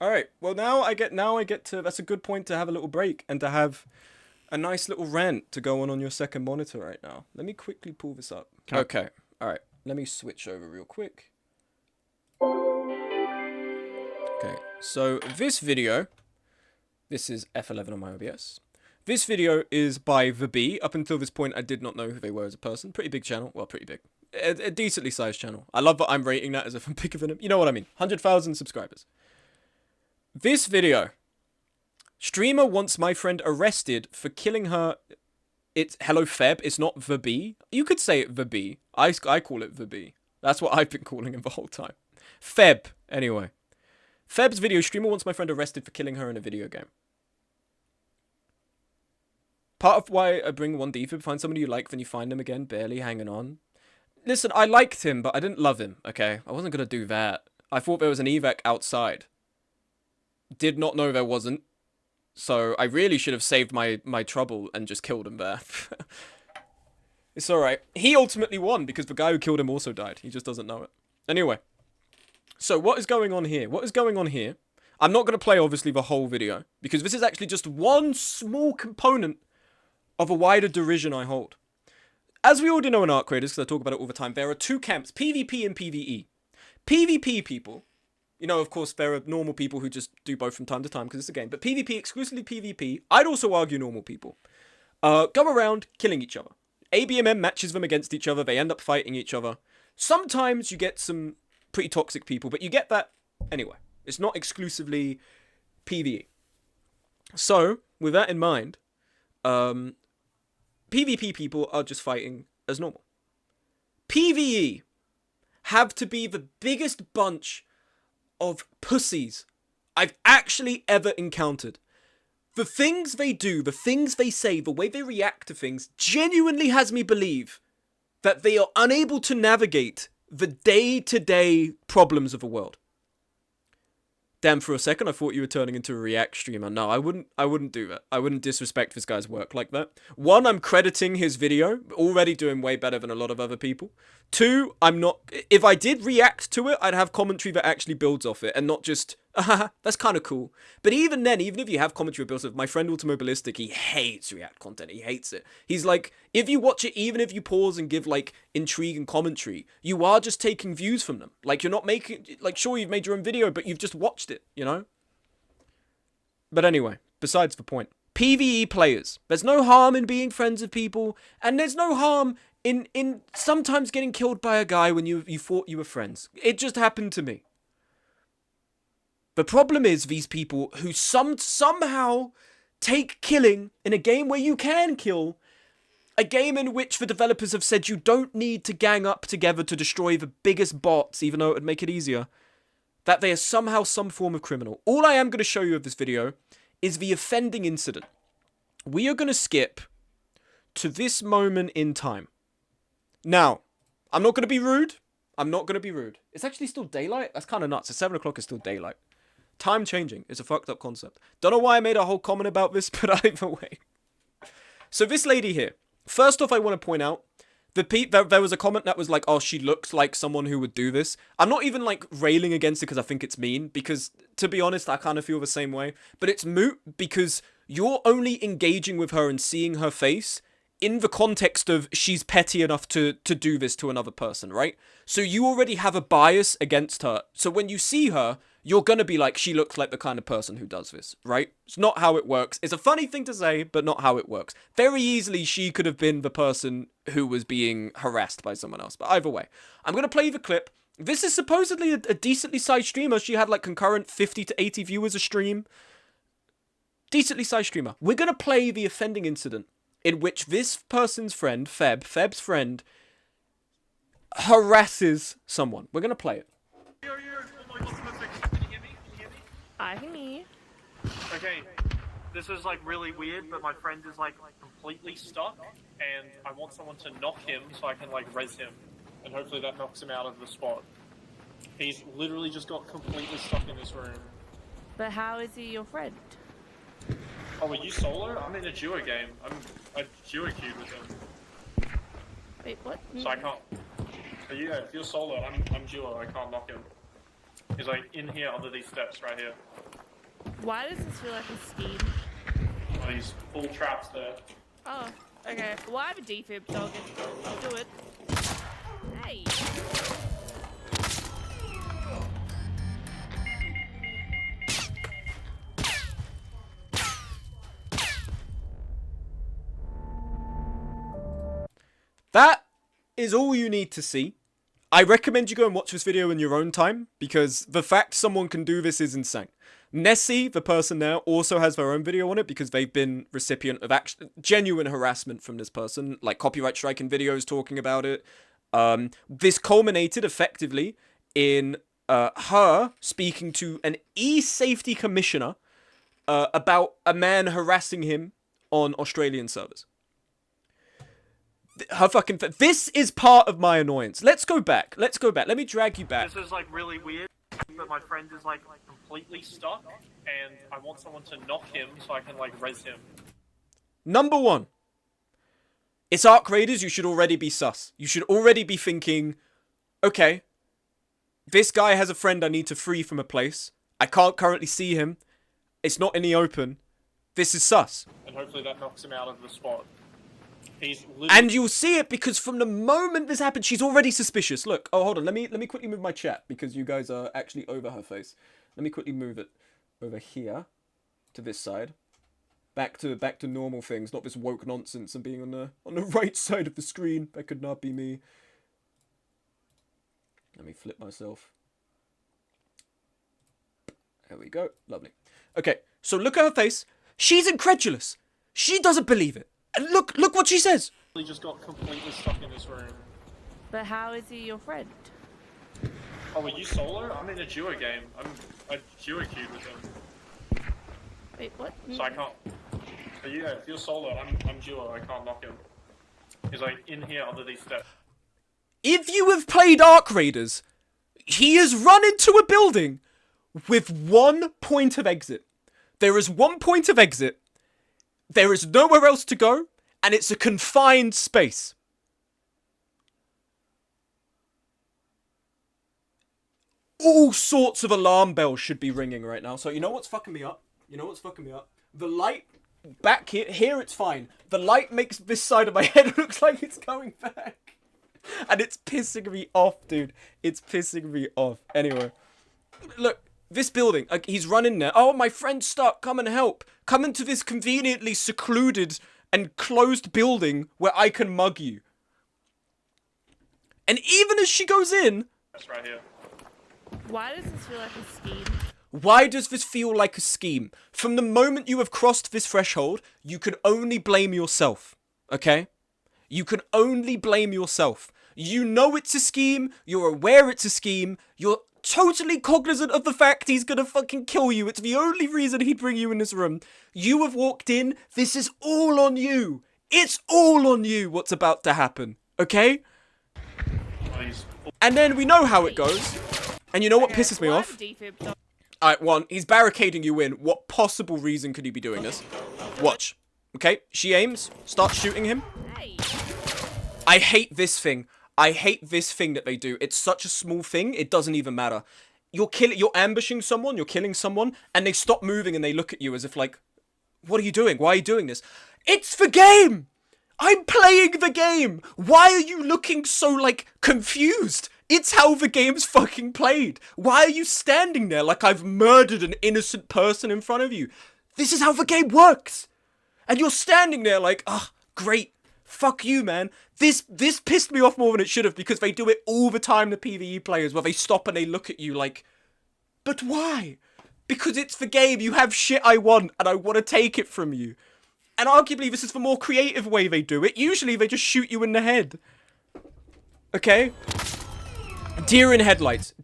All right. Well, now I get to. That's a good point to have a little break and to have a nice little rant to go on your second monitor right now. Let me quickly pull this up. Okay. All right. Let me switch over real quick. Okay. So this is F11 on my OBS. This video is by The Bee. Up until this point, I did not know who they were as a person. Pretty big channel. Well, pretty big. A decently sized channel. I love that I'm rating that as if I'm bigger than him. You know what I mean. 100,000 subscribers. This video. Streamer wants my friend arrested for killing her. It's Hello Feb. It's not The Bee. You could say it The Bee. I call it The Bee. That's what I've been calling him the whole time. Feb. Anyway. Feb's video. Streamer wants my friend arrested for killing her in a video game. Part of why I bring 1D, find somebody you like, then you find him again, barely hanging on. Listen, I liked him, but I didn't love him, okay? I wasn't gonna do that. I thought there was an evac outside. Did not know there wasn't. So I really should have saved my trouble and just killed him there. It's alright. He ultimately won because the guy who killed him also died. He just doesn't know it. Anyway. So what is going on here? What is going on here? I'm not going to play, obviously, the whole video. Because this is actually just one small component of a wider derision I hold. As we already know in art creators, because I talk about it all the time, there are two camps, PvP and PvE. PvP people, you know, of course, there are normal people who just do both from time to time because it's a game, but PvP, exclusively PvP, I'd also argue normal people, go around killing each other. ABMM matches them against each other, they end up fighting each other. Sometimes you get some pretty toxic people, but you get that anyway. It's not exclusively PvE. So, with that in mind, PvP people are just fighting as normal. PvE have to be the biggest bunch of pussies I've actually ever encountered. The things they do, the things they say, the way they react to things genuinely has me believe that they are unable to navigate the day-to-day problems of the world. Damn, for a second I thought you were turning into a React streamer. No, I wouldn't do that. I wouldn't disrespect this guy's work like that. One, I'm crediting his video, already doing way better than a lot of other people. Two, I'm not, if I did react to it, I'd have commentary that actually builds off it, and not just, that's kind of cool. But even then, even if you have commentary that builds off, my friend Automobilistic, he hates React content, he hates it. He's like, if you watch it, even if you pause and give, like, intrigue and commentary, you are just taking views from them. Like, you're not making, like, sure, you've made your own video, but you've just watched it, you know? But anyway, besides the point. PvE players. There's no harm in being friends with people, and there's no harm in sometimes getting killed by a guy when you thought you were friends. It just happened to me. The problem is these people who somehow take killing in a game where you can kill, a game in which the developers have said you don't need to gang up together to destroy the biggest bots, even though it would make it easier, that they are somehow some form of criminal. All I am going to show you of this video is the offending incident. We are going to skip to this moment in time. Now, I'm not going to be rude. I'm not going to be rude. It's actually still daylight? That's kind of nuts. It's 7 o'clock, it's still daylight. Time changing is a fucked up concept. Don't know why I made a whole comment about this, but either way. So this lady here. First off, I want to point out, there was a comment that was like, oh, she looks like someone who would do this. I'm not even like railing against it because I think it's mean, because to be honest, I kind of feel the same way. But it's moot because you're only engaging with her and seeing her face in the context of she's petty enough to do this to another person, right? So you already have a bias against her. So when you see her, you're gonna be like, she looks like the kind of person who does this, right? It's not how it works. It's a funny thing to say, but not how it works. Very easily, she could have been the person who was being harassed by someone else. But either way, I'm gonna play the clip. This is supposedly a decently sized streamer. She had like concurrent 50 to 80 viewers a stream. Decently sized streamer. We're gonna play the offending incident in which this person's friend, Feb's friend, harasses someone. We're gonna play it. I can hear you. Okay, this is like really weird, but my friend is like completely stuck, and I want someone to knock him so I can like res him, and hopefully that knocks him out of the spot. He's literally just got completely stuck in this room. But how is he your friend? Oh, are you solo? I'm in a duo game. I duo queued with him, Wait, what? so I can't. So yeah, if you're solo, I'm duo. I can't knock him. He's like in here under these steps right here. Why does this feel like a scheme? Oh, he's full traps there. Oh, okay. Well, I have a defib dog and I'll do it. Hey. That is all you need to see. I recommend you go and watch this video in your own time, because the fact someone can do this is insane. Nessie, the person there, also has their own video on it because they've been recipient of genuine harassment from this person, like copyright striking videos talking about it. This culminated effectively in her speaking to an e-safety commissioner about a man harassing him on Australian servers. Her fucking... This is part of my annoyance. Let's go back. Let me drag you back. This is like really weird, but my friend is like completely stuck, and I want someone to knock him so I can like res him. Number one. It's Arc Raiders, you should already be sus. You should already be thinking, okay, this guy has a friend I need to free from a place. I can't currently see him. It's not in the open. This is sus. And hopefully that knocks him out of the spot. He's And you'll see it because from the moment this happened, she's already suspicious. Look, oh, hold on. Let me quickly move my chat because you guys are actually over her face. Let me quickly move it over here to this side. Back to normal things, not this woke nonsense and being on the right side of the screen. That could not be me. Let me flip myself. There we go. Lovely. Okay, so look at her face. She's incredulous. She doesn't believe it. And look what she says. He just got completely stuck in this room. But how is he your friend? Oh, are you solo? I'm in a duo game. I duo queued with him, Wait, what? so I can't. But yeah, if you're solo, I'm duo. I can't knock him. He's like in here under these steps. If you have played Arc Raiders, he has run into a building with one point of exit. There is one point of exit. There is nowhere else to go, and it's a confined space. All sorts of alarm bells should be ringing right now. So you know what's fucking me up? The light back here it's fine. The light makes this side of my head look like it's going back. And it's pissing me off, dude. It's pissing me off. Anyway, look. This building, like, he's running there. Oh, my friend's stuck. Come and help. Come into this conveniently secluded and closed building where I can mug you. And even as she goes in... That's right here. Why does this feel like a scheme? Why does this feel like a scheme? From the moment you have crossed this threshold, you can only blame yourself. Okay? You can only blame yourself. You know it's a scheme. You're aware it's a scheme. You're totally cognizant of the fact he's gonna fucking kill you. It's the only reason he'd bring you in this room. You have walked in. This is all on you. It's all on you what's about to happen. Okay? And then we know how it goes. And you know what pisses me off? Alright, one, he's barricading you in. What possible reason could he be doing this? Watch. Okay, she aims. Starts shooting him. Hey. I hate this thing. I hate this thing that they do. It's such a small thing, it doesn't even matter. You're ambushing someone, you're killing someone, and they stop moving and they look at you as if like, what are you doing? Why are you doing this? It's the game! I'm playing the game! Why are you looking so, like, confused? It's how the game's fucking played. Why are you standing there like I've murdered an innocent person in front of you? This is how the game works! And you're standing there like, ah, great. Fuck you, man. This pissed me off more than it should have because they do it all the time, the PvE players, where they stop and they look at you like, but why? Because it's the game. You have shit I want and I want to take it from you. And arguably this is the more creative way they do it. Usually they just shoot you in the head. Okay? Deer in headlights.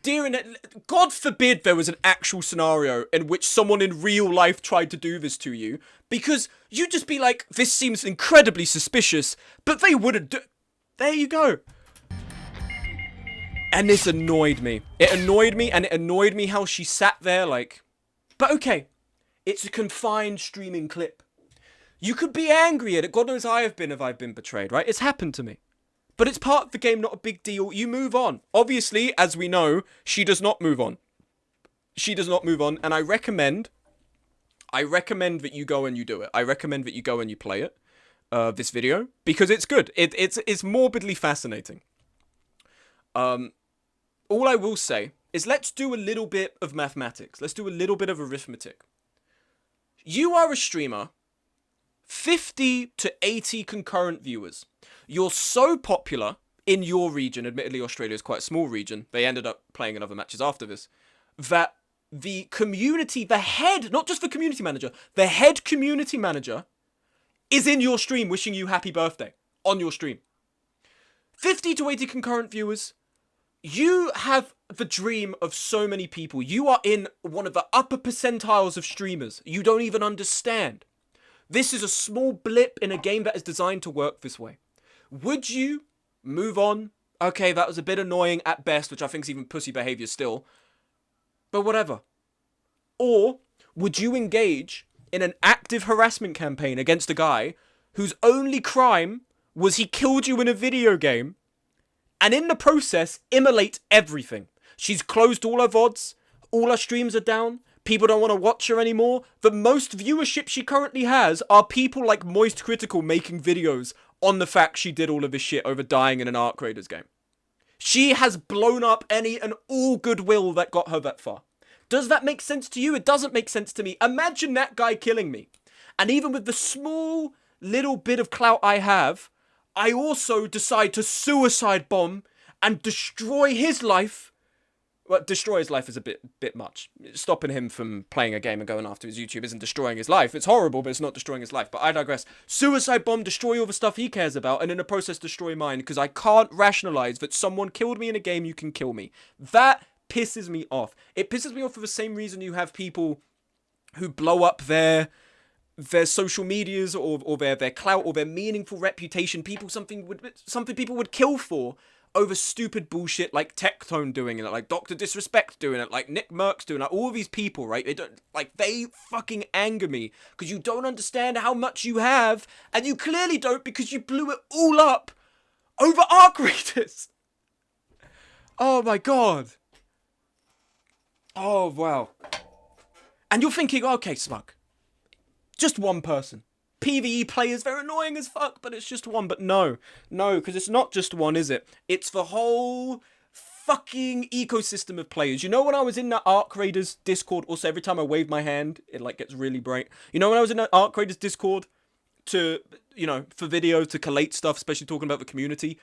God forbid there was an actual scenario in which someone in real life tried to do this to you. Because you'd just be like, this seems incredibly suspicious, but they wouldn't do... There you go. And this annoyed me. It annoyed me, and it annoyed me how she sat there like... But okay, it's a confined streaming clip. You could be angry at it. God knows I have been if I've been betrayed, right? It's happened to me. But it's part of the game, not a big deal. You move on. Obviously, as we know, she does not move on. She does not move on, and I recommend I recommend that you go and you do it. I recommend that you go and you play it, this video, because it's good. It's morbidly fascinating. All I will say is let's do a little bit of mathematics. Let's do a little bit of arithmetic. You are a streamer, 50 to 80 concurrent viewers. You're so popular in your region, admittedly Australia is quite a small region, they ended up playing in other matches after this, that the community, the head, not just the community manager, the head community manager is in your stream wishing you happy birthday on your stream. 50 to 80 concurrent viewers. You have the dream of so many people. You are in one of the upper percentiles of streamers. You don't even understand. This is a small blip in a game that is designed to work this way. Would you move on? Okay, that was a bit annoying at best, which I think is even pussy behavior still. But whatever. Or would you engage in an active harassment campaign against a guy whose only crime was he killed you in a video game, and in the process immolate everything? She's closed all her VODs, all her streams are down, people don't want to watch her anymore. The most viewership she currently has are people like Moist Critical making videos on the fact she did all of this shit over dying in an Ark Raiders game. She has blown up any and all goodwill that got her that far. Does that make sense to you? It doesn't make sense to me. Imagine that guy killing me. And even with the small little bit of clout I have, I also decide to suicide bomb and destroy his life. Well, destroy his life is a bit much. Stopping him from playing a game and going after his YouTube isn't destroying his life. It's horrible, but it's not destroying his life. But I digress. Suicide bomb, destroy all the stuff he cares about, and in the process destroy mine, because I can't rationalize that someone killed me in a game, you can kill me. That pisses me off. It pisses me off for the same reason you have people who blow up their social medias or their clout or their meaningful reputation. Something people would kill for over stupid bullshit like Tectone doing it, like Dr. Disrespect doing it, like Nick Merckx doing it, like all of these people, right? They fucking anger me because you don't understand how much you have, and you clearly don't because you blew it all up over Ark Raiders. Oh my god. Oh wow. And you're thinking, okay, Smug, just one person. PvE players, they're annoying as fuck, but it's just one. But no, because it's not just one, is it? It's the whole fucking ecosystem of players. You know, when I was in that Ark Raiders Discord, also every time I wave my hand, it like gets really bright. You know, when I was in that Ark Raiders Discord to, you know, for video, to collate stuff, especially talking about the community,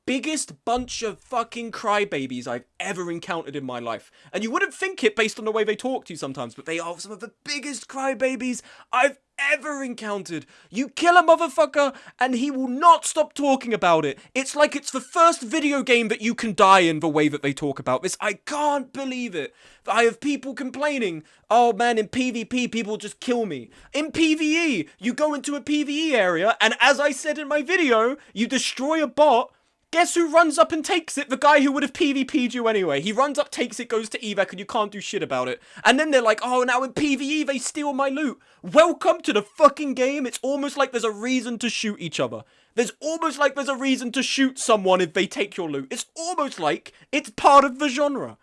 biggest bunch of fucking crybabies I've ever encountered in my life. And you wouldn't think it based on the way they talk to you sometimes, but they are some of the biggest crybabies I've ever encountered. You kill a motherfucker and he will not stop talking about it. It's like it's the first video game that you can die in, the way that they talk about this. I can't believe it. I have people complaining, oh man, in PvP people just kill me. In PvE, you go into a PvE area and, as I said in my video, you destroy a bot. Guess who runs up and takes it? The guy who would have PvP'd you anyway. He runs up, takes it, goes to evac, and you can't do shit about it. And then they're like, oh, now in PvE they steal my loot. Welcome to the fucking game. It's almost like there's a reason to shoot each other. There's almost like there's a reason to shoot someone if they take your loot. It's almost like it's part of the genre.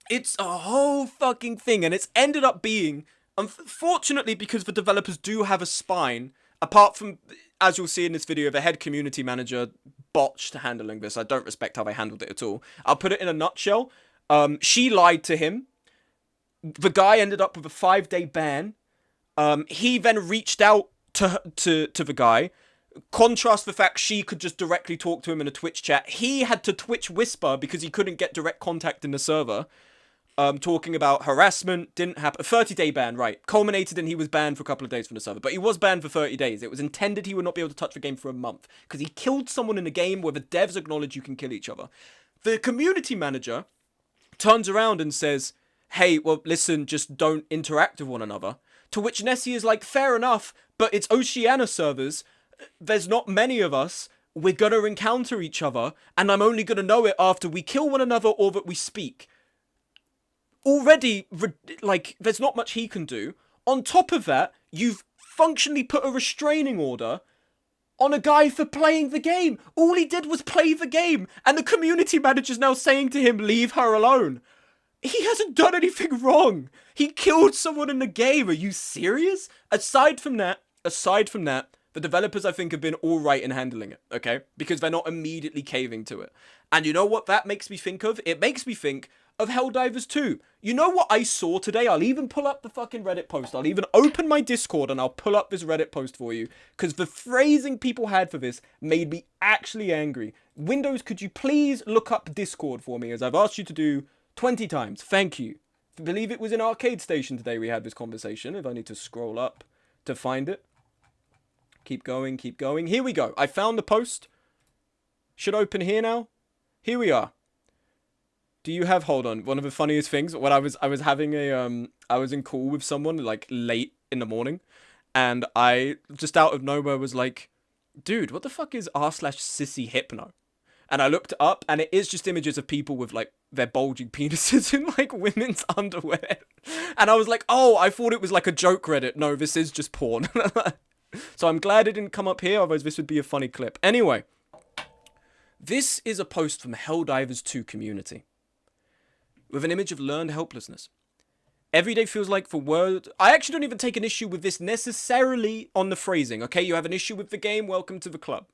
It's a whole fucking thing, and it's ended up being, unfortunately, because the developers do have a spine, apart from, as you'll see in this video, the head community manager botched handling this. I don't respect how they handled it at all. I'll put it in a nutshell. She lied to him. The guy ended up with a 5-day ban. He then reached out to the guy. Contrast the fact she could just directly talk to him in a Twitch chat. He had to Twitch whisper because he couldn't get direct contact in the server. Talking about harassment, didn't happen. A 30-day ban, right. Culminated in he was banned for a couple of days from the server. But he was banned for 30 days. It was intended he would not be able to touch the game for a month. Because he killed someone in a game where the devs acknowledge you can kill each other. The community manager turns around and says, hey, well, listen, just don't interact with one another. To which Nessie is like, fair enough, but it's Oceania servers. There's not many of us. We're gonna encounter each other. And I'm only gonna know it after we kill one another or that we speak. Already, like, there's not much he can do. On top of that, you've functionally put a restraining order on a guy for playing the game. All he did was play the game, and the community manager's now saying to him, leave her alone. He hasn't done anything wrong. He killed someone in the game. Are you serious? Aside from that, the developers, I think, have been all right in handling it, okay? Because they're not immediately caving to it. And you know what that makes me think of? It makes me think of Helldivers 2. You know what I saw today? I'll even pull up the fucking Reddit post. I'll even open my Discord and I'll pull up this Reddit post for you. Because the phrasing people had for this made me actually angry. Windows, could you please look up Discord for me, as I've asked you to do 20 times. Thank you. I believe it was in Arcade Station today we had this conversation. If I need to scroll up to find it. Keep going, keep going. Here we go. I found the post. Should open here now. Here we are. Do you have, hold on, one of the funniest things, when I was having a, I was in call with someone, like, late in the morning, and I, just out of nowhere, was like, dude, what the fuck is r/sissy hypno? And I looked up, and it is just images of people with, like, their bulging penises in, like, women's underwear. And I was like, oh, I thought it was, like, a joke Reddit. No, this is just porn. So I'm glad it didn't come up here, otherwise this would be a funny clip. Anyway, this is a post from the Helldivers 2 community, with an image of learned helplessness. Every day feels like, for word... I actually don't even take an issue with this necessarily on the phrasing, okay? You have an issue with the game, welcome to the club.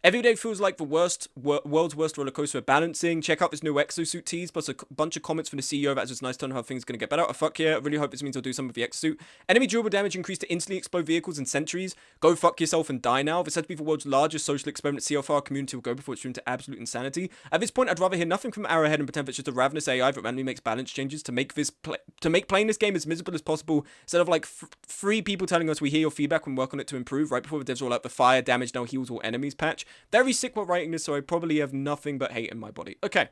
Every day feels like the world's worst roller coaster of balancing. Check out this new exosuit tease, plus a bunch of comments from the CEO that's just nice to know how things are going to get better. Oh, fuck yeah, I really hope this means I'll do some of the exosuit. Enemy durable damage increased to instantly explode vehicles and sentries. Go fuck yourself and die now. This said to be the world's largest social experiment. See how far our community will go before it's doomed to absolute insanity. At this point, I'd rather hear nothing from Arrowhead and pretend it's just a ravenous AI that randomly makes balance changes to make this playing this game as miserable as possible, instead of like three people telling us we hear your feedback and work on it to improve right before the devs roll out the fire damage now heals all enemies patch. Very sick while writing this, so I probably have nothing but hate in my body. Okay.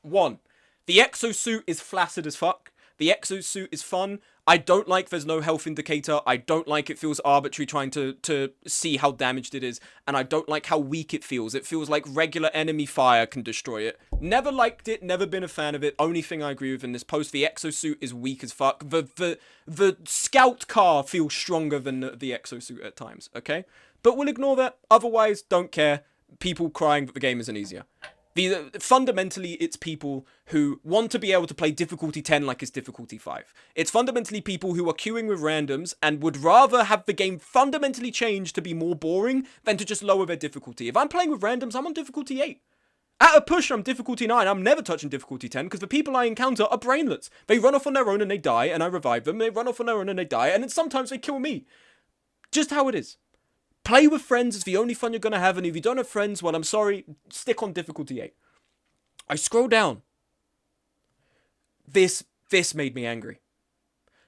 1. The exosuit is flaccid as fuck. The exosuit is fun. I don't like there's no health indicator. I don't like it feels arbitrary trying to see how damaged it is. And I don't like how weak it feels. It feels like regular enemy fire can destroy it. Never liked it. Never been a fan of it. Only thing I agree with in this post, the exosuit is weak as fuck. The scout car feels stronger than the exosuit at times. Okay? But we'll ignore that. Otherwise, don't care. People crying that the game isn't easier. Fundamentally, it's people who want to be able to play difficulty 10 like it's difficulty 5. It's fundamentally people who are queuing with randoms and would rather have the game fundamentally change to be more boring than to just lower their difficulty. If I'm playing with randoms, I'm on difficulty 8. At a push, I'm difficulty 9. I'm never touching difficulty 10 because the people I encounter are brainlets. They run off on their own and they die, and I revive them. They run off on their own and they die, and then sometimes they kill me. Just how it is. Play with friends is the only fun you're going to have, and if you don't have friends, well, I'm sorry, stick on difficulty 8. I scroll down. This made me angry.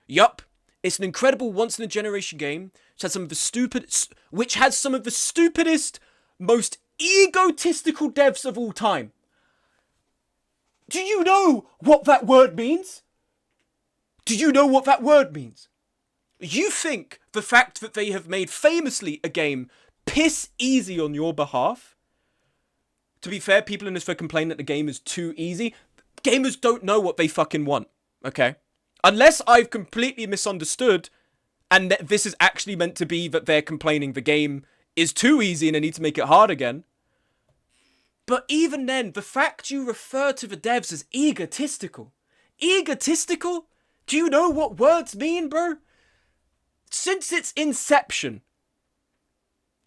Yup, it's an incredible once-in-a-generation game which has some of the stupidest, most egotistical devs of all time. Do you know what that word means? Do you know what that word means? You think the fact that they have made famously a game piss easy on your behalf? To be fair, people in this thread complain that the game is too easy. Gamers don't know what they fucking want, okay? Unless I've completely misunderstood and that this is actually meant to be that they're complaining the game is too easy and they need to make it hard again. But even then, the fact you refer to the devs as egotistical. Egotistical? Do you know what words mean, bro? Since its inception,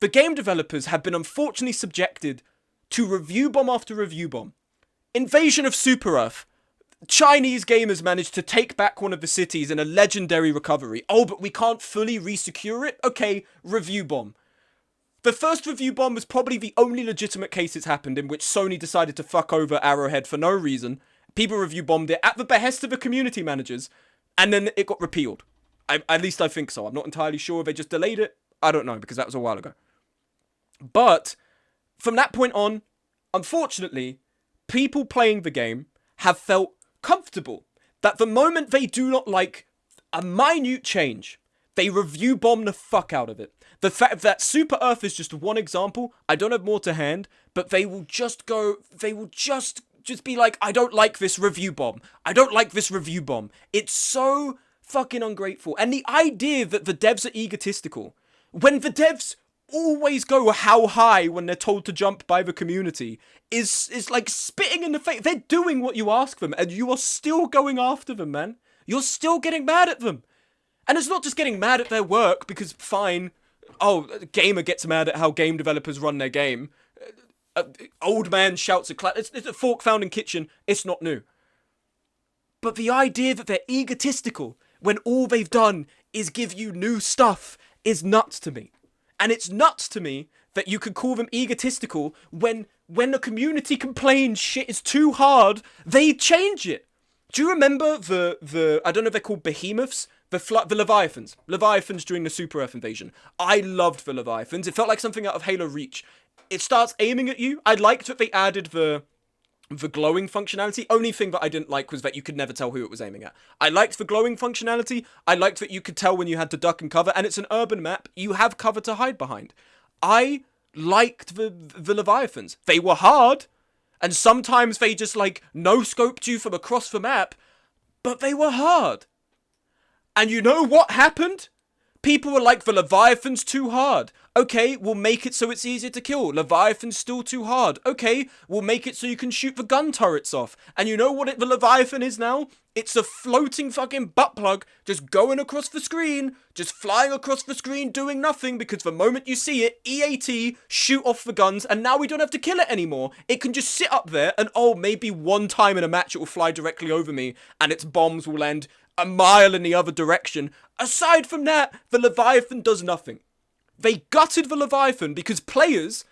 the game developers have been unfortunately subjected to review bomb after review bomb. Invasion of Super Earth. Chinese gamers managed to take back one of the cities in a legendary recovery. Oh, but we can't fully resecure it? Okay, review bomb. The first review bomb was probably the only legitimate case it's happened in which Sony decided to fuck over Arrowhead for no reason. People review bombed it at the behest of the community managers, and then it got repealed. At least I think so. I'm not entirely sure if they just delayed it. I don't know, because that was a while ago. But from that point on, unfortunately, people playing the game have felt comfortable that the moment they do not like a minute change, they review bomb the fuck out of it. The fact that Super Earth is just one example, I don't have more to hand, but they will just be like, I don't like this review bomb. I don't like this review bomb. It's so fucking ungrateful. And the idea that the devs are egotistical, when the devs always go how high when they're told to jump by the community is like spitting in the face. They're doing what you ask them, and you are still going after them, man. You're still getting mad at them. And it's not just getting mad at their work, because fine, oh, gamer gets mad at how game developers run their game. Old man shouts at it's a fork found in kitchen, it's not new. But the idea that they're egotistical when all they've done is give you new stuff is nuts to me. And it's nuts to me that you could call them egotistical when the community complains shit is too hard, they change it. Do you remember the I don't know if they're called behemoths? The Leviathans. Leviathans during the Super Earth invasion. I loved the Leviathans. It felt like something out of Halo Reach. It starts aiming at you. I liked that they added the glowing functionality. Only thing that I didn't like was that you could never tell who it was aiming at. I liked the glowing functionality. I liked that you could tell when you had to duck and cover. And it's an urban map. You have cover to hide behind. I liked the Leviathans. They were hard. And sometimes they just like no-scoped you from across the map. But they were hard. And you know what happened? People were like, the Leviathan's too hard. Okay, we'll make it so it's easier to kill. Leviathan's still too hard. Okay, we'll make it so you can shoot the gun turrets off. And you know what the Leviathan is now? It's a floating fucking butt plug just going across the screen, just flying across the screen doing nothing, because the moment you see it, EAT, shoot off the guns, and now we don't have to kill it anymore. It can just sit up there and, oh, maybe one time in a match it will fly directly over me and its bombs will land a mile in the other direction. Aside from that, the Leviathan does nothing. They gutted the Leviathan because players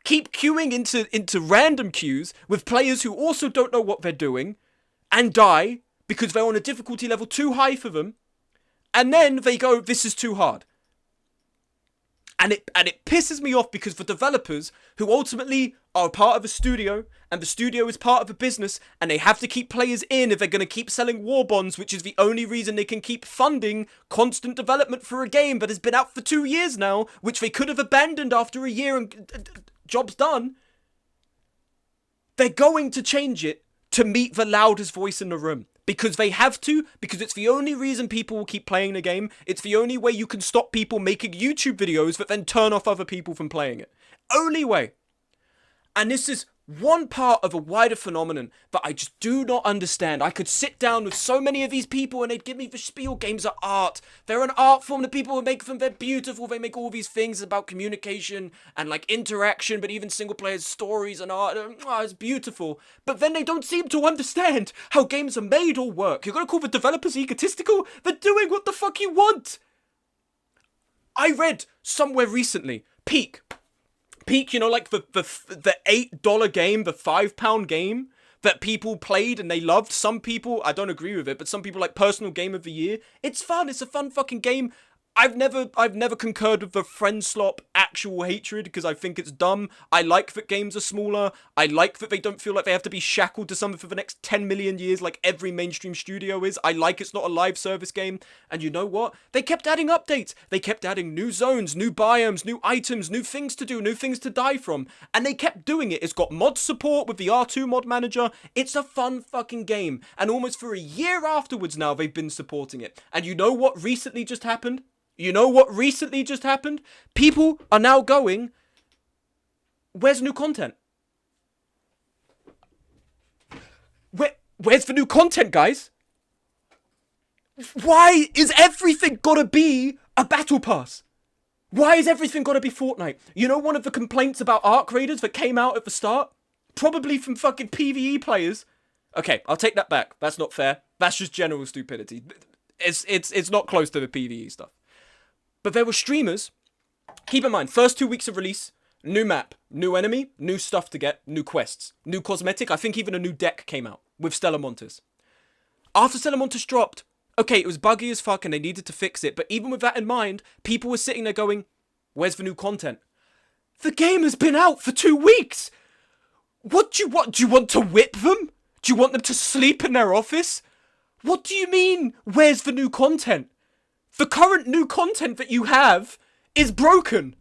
keep queuing into random queues with players who also don't know what they're doing and die because they're on a difficulty level too high for them. And then they go, this is too hard. And it pisses me off because the developers, who ultimately are part of a studio, and the studio is part of a business, and they have to keep players in if they're going to keep selling war bonds, which is the only reason they can keep funding constant development for a game that has been out for 2 years now, which they could have abandoned after a year and job's done. They're going to change it to meet the loudest voice in the room. Because they have to, because it's the only reason people will keep playing the game. It's the only way you can stop people making YouTube videos that then turn off other people from playing it. Only way. And this is one part of a wider phenomenon that I just do not understand. I could sit down with so many of these people and they'd give me the spiel. Games are art. They're an art form. The people who make them, they're beautiful. They make all these things about communication and like interaction, but even single player stories and art. Oh, it's beautiful. But then they don't seem to understand how games are made or work. You're going to call the developers egotistical? They're doing what the fuck you want. I read somewhere recently, Peak, you know, like the $8 game, the £5 game that people played and they loved. Some people, I don't agree with it, but some people like personal game of the year. It's fun. It's a fun fucking game. I've never concurred with the friend slop actual hatred because I think it's dumb. I like that games are smaller. I like that they don't feel like they have to be shackled to something for the next 10 million years like every mainstream studio is. I like it's not a live service game. And you know what? They kept adding updates. They kept adding new zones, new biomes, new items, new things to do, new things to die from. And they kept doing it. It's got mod support with the R2 mod manager. It's a fun fucking game. And almost for a year afterwards now, they've been supporting it. And you know what recently just happened? People are now going, where's new content? Where's the new content, guys? Why is everything gotta be a battle pass? Why is everything gotta be Fortnite? You know one of the complaints about Arc Raiders that came out at the start? Probably from fucking PvE players. Okay, I'll take that back. That's not fair. That's just general stupidity. It's not close to the PvE stuff. But there were streamers, keep in mind, first 2 weeks of release, new map, new enemy, new stuff to get, new quests, new cosmetic, I think even a new deck came out with Stella Montes. After Stella Montes dropped, okay, it was buggy as fuck and they needed to fix it, but even with that in mind, people were sitting there going, where's the new content? The game has been out for 2 weeks! What do you want? Do you want to whip them? Do you want them to sleep in their office? What do you mean, where's the new content? The current new content that you have is broken.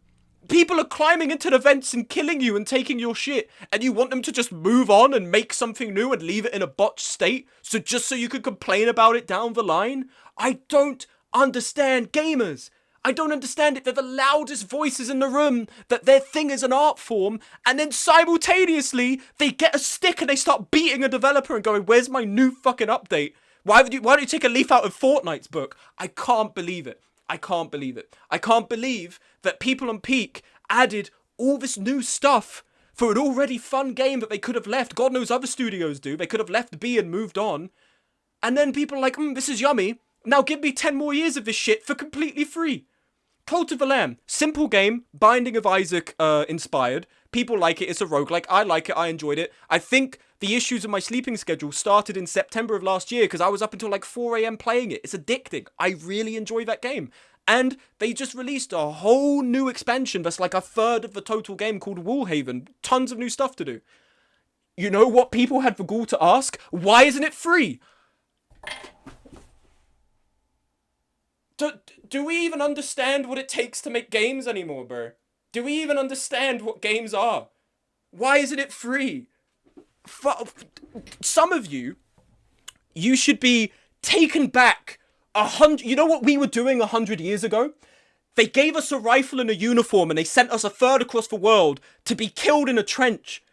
People are climbing into the vents and killing you and taking your shit, and you want them to just move on and make something new and leave it in a botched state, so you could complain about it down the line? I don't understand gamers. I don't understand it. They're the loudest voices in the room, that their thing is an art form, and then simultaneously, they get a stick and they start beating a developer and going, where's my new fucking update? Why don't you take a leaf out of Fortnite's book? I can't believe it. I can't believe it. I can't believe that people on Peak added all this new stuff for an already fun game that they could have left. God knows other studios do. They could have left B and moved on. And then people are like, this is yummy. Now give me 10 more years of this shit for completely free. Cult of the Lamb. Simple game. Binding of Isaac inspired. People like it. It's a roguelike. I like it. I enjoyed it. I think the issues of my sleeping schedule started in September of last year because I was up until like 4 a.m. playing it. It's addicting. I really enjoy that game. And they just released a whole new expansion that's like a third of the total game called Woolhaven. Tons of new stuff to do. You know what people had the gall to ask? Why isn't it free? Do we even understand what it takes to make games anymore, bro? Do we even understand what games are? Why isn't it free? Some of you should be taken back 100. You know what we were doing 100 years ago? They gave us a rifle and a uniform and they sent us a third across the world to be killed in a trench.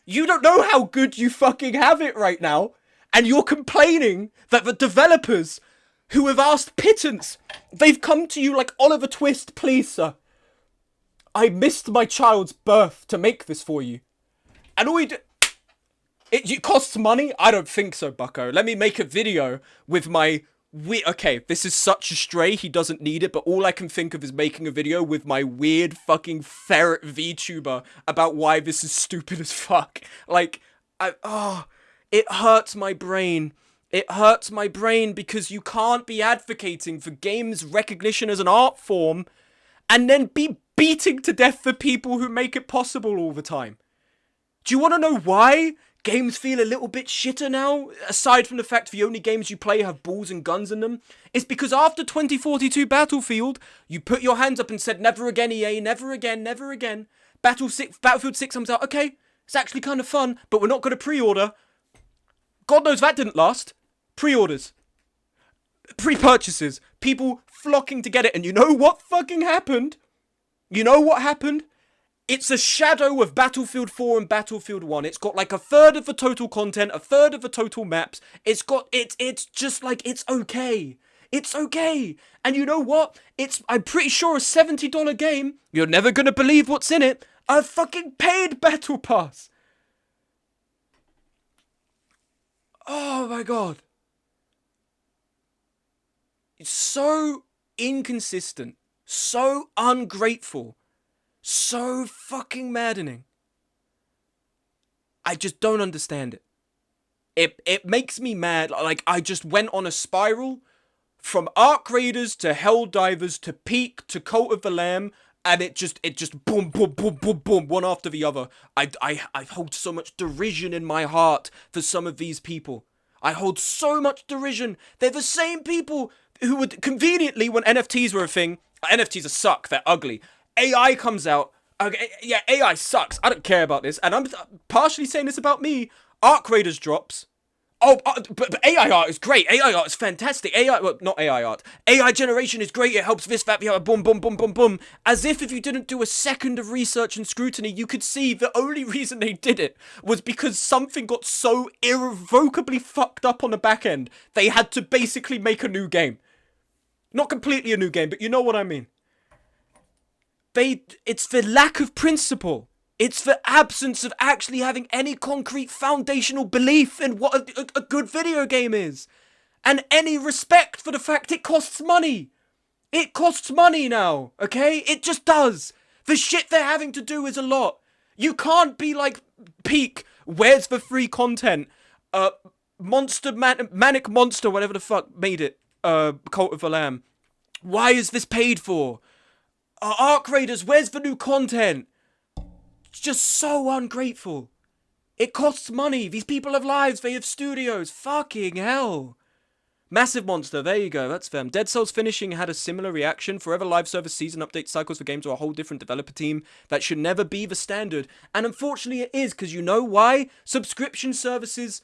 You don't know how good you fucking have it right now. And you're complaining that the developers who have asked pittance, they've come to you like Oliver Twist, please, sir. I missed my child's birth to make this for you. And all you do... It costs money? I don't think so, bucko. Let me make a video with my... Okay, this is such a stray, he doesn't need it, but all I can think of is making a video with my weird fucking ferret VTuber about why this is stupid as fuck. Like, it hurts my brain. It hurts my brain because you can't be advocating for games recognition as an art form and then be beating to death the people who make it possible all the time. Do you want to know why games feel a little bit shitter now? Aside from the fact the only games you play have balls and guns in them. It's because after 2042 Battlefield, you put your hands up and said, never again EA, never again, never again. Battlefield 6 comes out, okay, it's actually kind of fun, but we're not going to pre-order. God knows that didn't last. Pre-orders. Pre-purchases. People flocking to get it. And you know what fucking happened? You know what happened? It's a shadow of Battlefield 4 and Battlefield 1. It's got like a third of the total content, a third of the total maps. It's just like, it's okay. It's okay. And you know what? I'm pretty sure a $70 game. You're never gonna believe what's in it. A fucking paid battle pass. Oh my god. It's so inconsistent, so ungrateful, so fucking maddening. I just don't understand it. It makes me mad. Like, I just went on a spiral from Arc Raiders to Helldivers to Peak to Cult of the Lamb, and it just boom, boom, boom, boom, boom, one after the other. I hold so much derision in my heart for some of these people. I hold so much derision. They're the same people who would conveniently, when NFTs were a thing, NFTs are suck, they're ugly. AI comes out, okay, yeah, AI sucks, I don't care about this, and I'm partially saying this about me. Arc Raiders drops. But AI art is great. AI art is fantastic. Not AI art. AI generation is great. It helps this, that, the other. Boom, boom, boom, boom, boom. As if you didn't do a second of research and scrutiny, you could see the only reason they did it was because something got so irrevocably fucked up on the back end. They had to basically make a new game. Not completely a new game, but you know what I mean. It's the lack of principle. It's the absence of actually having any concrete foundational belief in what a good video game is. And any respect for the fact it costs money. It costs money now, okay? It just does. The shit they're having to do is a lot. You can't be like Peak, where's the free content? Manic Monster, whatever the fuck made it. Cult of the Lamb. Why is this paid for? Arc Raiders, where's the new content? It's just so ungrateful. It costs money. These people have lives. They have studios. Fucking hell. Massive Monster. There you go. That's them. Dead Cells Finishing had a similar reaction. Forever live service season update cycles for games are a whole different developer team. That should never be the standard. And unfortunately it is. Because you know why? Subscription services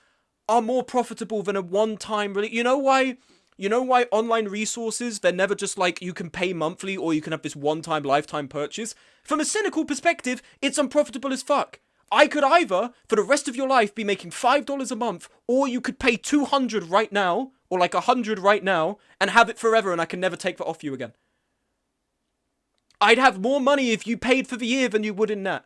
are more profitable than a one-time release. You know why You know why online resources, they're never just like you can pay monthly or you can have this one-time lifetime purchase? From a cynical perspective, it's unprofitable as fuck. I could either, for the rest of your life, be making $5 a month, or you could pay $200 right now, or like $100 right now, and have it forever and I can never take that off you again. I'd have more money if you paid for the year than you would in that.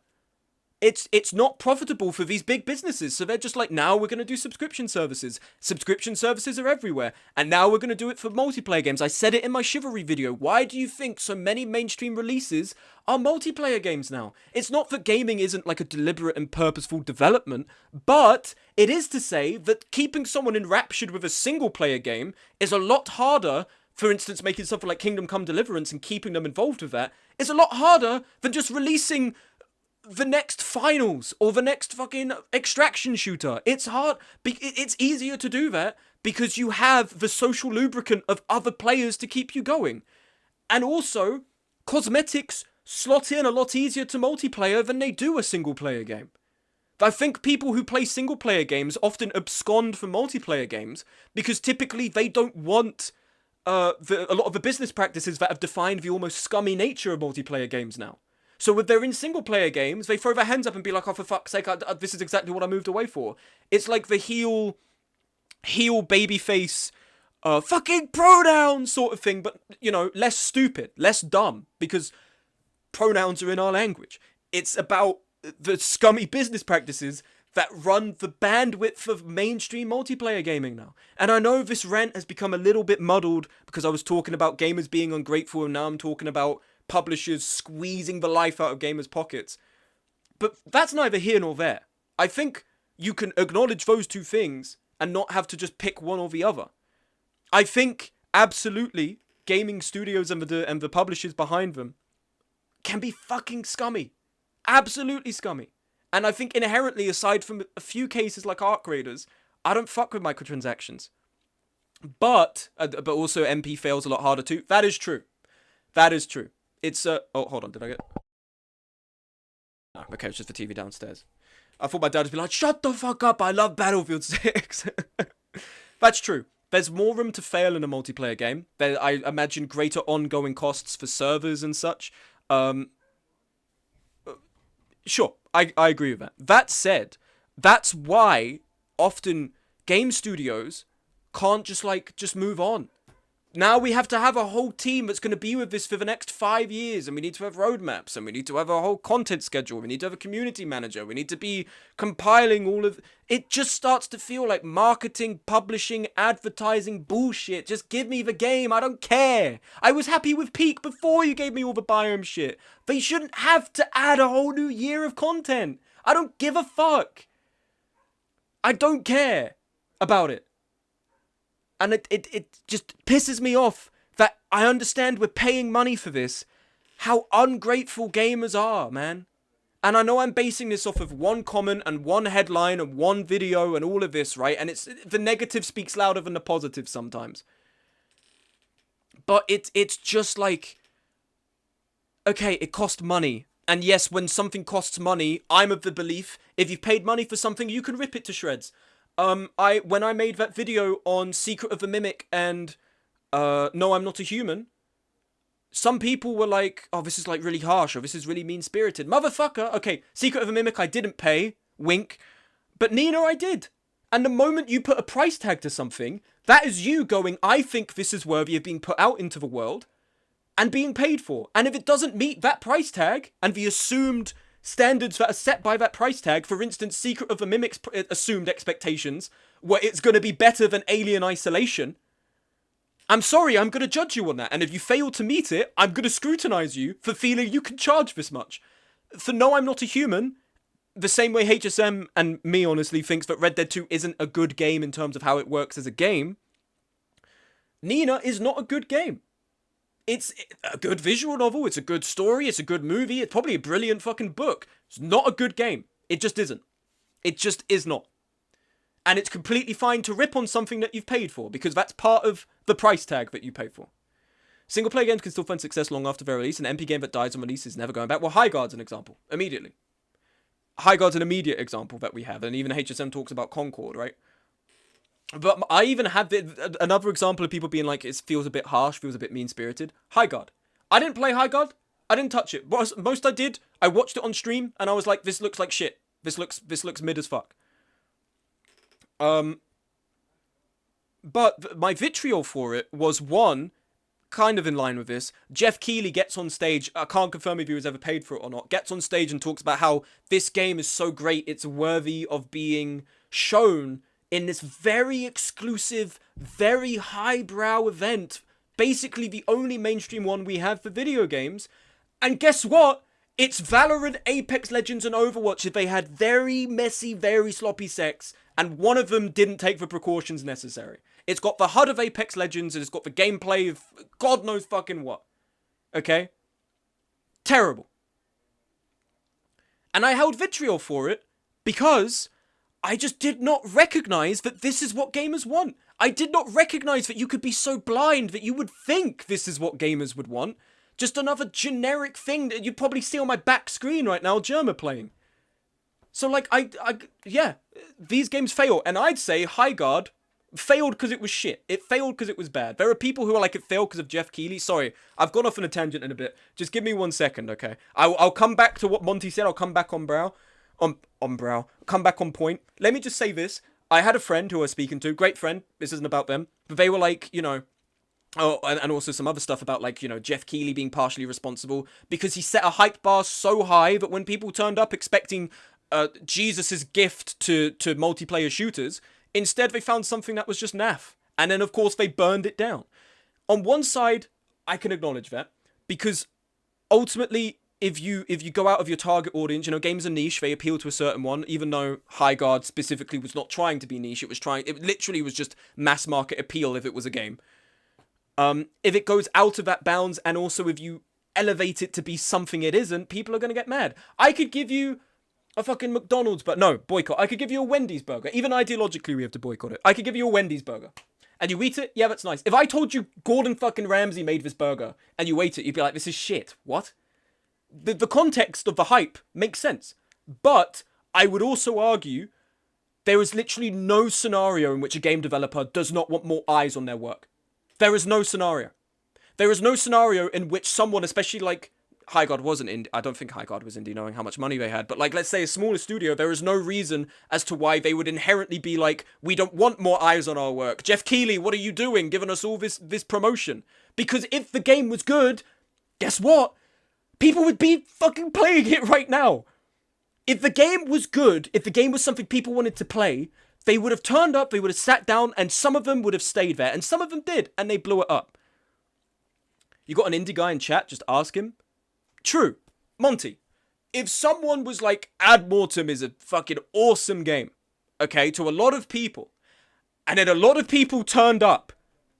It's not profitable for these big businesses, so they're just like, now we're going to do subscription services. Subscription services are everywhere, and now we're going to do it for multiplayer games. I said it in my Chivalry video. Why do you think so many mainstream releases are multiplayer games now? It's not that gaming isn't like a deliberate and purposeful development, but it is to say that keeping someone enraptured with a single player game is a lot harder. For instance, making something like Kingdom Come Deliverance and keeping them involved with that is a lot harder than just releasing the next finals or the next fucking extraction shooter. It's hard. It's easier to do that because you have the social lubricant of other players to keep you going. And also, cosmetics slot in a lot easier to multiplayer than they do a single player game. I think people who play single player games often abscond from multiplayer games because typically they don't want a lot of the business practices that have defined the almost scummy nature of multiplayer games now. So if they're in single-player games, they throw their hands up and be like, oh, for fuck's sake, this is exactly what I moved away for. It's like the heel babyface, fucking pronouns sort of thing, but, you know, less stupid, less dumb, because pronouns are in our language. It's about the scummy business practices that run the bandwidth of mainstream multiplayer gaming now. And I know this rant has become a little bit muddled because I was talking about gamers being ungrateful, and now I'm talking about publishers squeezing the life out of gamers' pockets. But that's neither here nor there. I think you can acknowledge those two things and not have to just pick one or the other. I think, absolutely, gaming studios and the publishers behind them can be fucking scummy. Absolutely scummy. And I think inherently, aside from a few cases like Arc Raiders, I don't fuck with microtransactions. But also MP fails a lot harder too. That is true. That is true. It's oh, hold on, did I get... No, okay, it's just the TV downstairs. I thought my dad would be like, shut the fuck up, I love Battlefield 6. That's true. There's more room to fail in a multiplayer game. I imagine greater ongoing costs for servers and such. Sure, I agree with that. That said, that's why often game studios can't just move on. Now we have to have a whole team that's going to be with this for the next 5 years, and we need to have roadmaps, and we need to have a whole content schedule, we need to have a community manager, we need to be compiling all of... It just starts to feel like marketing, publishing, advertising bullshit. Just give me the game, I don't care. I was happy with Peak before you gave me all the Biome shit. They shouldn't have to add a whole new year of content. I don't give a fuck. I don't care about it. And it just pisses me off that I understand we're paying money for this, how ungrateful gamers are, man. And I know I'm basing this off of one comment and one headline and one video and all of this, right? And the negative speaks louder than the positive sometimes. But it's just like, okay, it cost money. And yes, when something costs money, I'm of the belief, if you've paid money for something, you can rip it to shreds. When I made that video on Secret of the Mimic and, No, I'm Not a Human, some people were like, oh, this is like really harsh, or this is really mean-spirited. Motherfucker, okay, Secret of the Mimic I didn't pay, wink, but Nina I did. And the moment you put a price tag to something, that is you going, I think this is worthy of being put out into the world, and being paid for. And if it doesn't meet that price tag, and the assumed standards that are set by that price tag, for instance, Secret of the Mimic's assumed expectations, where it's going to be better than Alien Isolation, I'm sorry, I'm going to judge you on that. And if you fail to meet it, I'm going to scrutinize you for feeling you can charge this much. For No, I'm Not a Human, the same way HSM and me honestly thinks that Red Dead 2 isn't a good game in terms of how it works as a game, Nina is not a good game. It's a good visual novel, it's a good story, it's a good movie, it's probably a brilliant fucking book. It's not a good game. It just isn't. It just is not. And it's completely fine to rip on something that you've paid for, because that's part of the price tag that you pay for. Single-player games can still find success long after their release. An MP game that dies on release is never going back. Well, Highguard's an example. Immediately. Highguard's an immediate example that we have, and even HSM talks about Concord, right? But I even had another example of people being like, it feels a bit harsh, feels a bit mean-spirited. High Guard. I didn't play High Guard. I didn't touch it. Most I did, I watched it on stream, and I was like, this looks like shit. This looks mid as fuck. But my vitriol for it was, one, kind of in line with this. Jeff Keighley gets on stage. I can't confirm if he was ever paid for it or not. Gets on stage and talks about how this game is so great, it's worthy of being shown in this very exclusive, very highbrow event. Basically the only mainstream one we have for video games. And guess what? It's Valorant, Apex Legends, and Overwatch if they had very messy, very sloppy sex, and one of them didn't take the precautions necessary. It's got the HUD of Apex Legends, and it's got the gameplay of God knows fucking what. Okay? Terrible. And I held vitriol for it because I just did not recognize that this is what gamers want. I did not recognize that you could be so blind that you would think this is what gamers would want. Just another generic thing that you'd probably see on my back screen right now, Germa playing. So, like, yeah, these games fail. And I'd say High Guard failed because it was shit. It failed because it was bad. There are people who are like, it failed because of Jeff Keighley. Sorry, I've gone off on a tangent in a bit. Just give me 1 second, okay? I'll come back to what Monty said. I'll come back on brow. On brow. Come back on point. Let me just say this. I had a friend who I was speaking to. Great friend. This isn't about them. But they were like, you know... Oh, and also some other stuff about, like, you know, Jeff Keighley being partially responsible because he set a hype bar so high that when people turned up expecting Jesus's gift to multiplayer shooters, instead they found something that was just naff. And then, of course, they burned it down. On one side, I can acknowledge that because ultimately, if you go out of your target audience, you know, games are niche, they appeal to a certain one, even though High Guard specifically was not trying to be niche, it literally was just mass market appeal if it was a game. If it goes out of that bounds, and also if you elevate it to be something it isn't, people are going to get mad. I could give you a fucking McDonald's, but no, boycott. I could give you a Wendy's burger. Even ideologically, we have to boycott it. I could give you a Wendy's burger. And you eat it? Yeah, that's nice. If I told you Gordon fucking Ramsay made this burger, and you ate it, you'd be like, this is shit. What? The context of the hype makes sense. But I would also argue there is literally no scenario in which a game developer does not want more eyes on their work. There is no scenario. There is no scenario in which someone, especially like High Guard wasn't indie. I don't think High Guard was indie, knowing how much money they had. But like, let's say a smaller studio, there is no reason as to why they would inherently be like, we don't want more eyes on our work. Jeff Keighley, what are you doing, giving us all this promotion? Because if the game was good, guess what? People would be fucking playing it right now. If the game was good, if the game was something people wanted to play, they would have turned up, they would have sat down, and some of them would have stayed there. And some of them did, and they blew it up. You got an indie guy in chat, just ask him. True. Monty, if someone was like, Ad Mortem is a fucking awesome game, okay, to a lot of people, and then a lot of people turned up,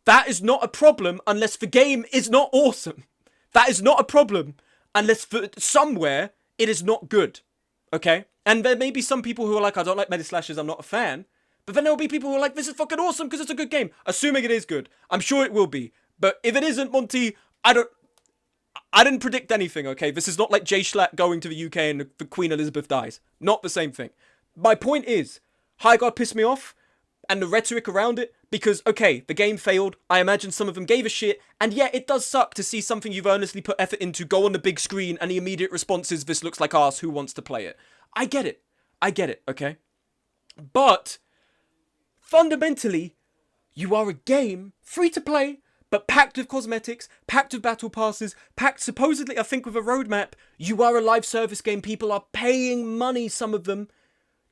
that is not a problem unless the game is not awesome. That is not a problem unless for somewhere it is not good, okay? And there may be some people who are like, I don't like meta slashes, I'm not a fan. But then there will be people who are like, this is fucking awesome because it's a good game. Assuming it is good. I'm sure it will be. But if it isn't, Monty, I didn't predict anything, okay? This is not like Jay Schlatt going to the UK and the Queen Elizabeth dies. Not the same thing. My point is, High Guard pissed me off, and the rhetoric around it, because, okay, the game failed, I imagine some of them gave a shit, and yeah, it does suck to see something you've earnestly put effort into go on the big screen, and the immediate response is, this looks like arse, who wants to play it? I get it, okay? But, fundamentally, you are a game, free to play, but packed with cosmetics, packed with battle passes, packed supposedly, I think, with a roadmap. You are a live service game. People are paying money, some of them,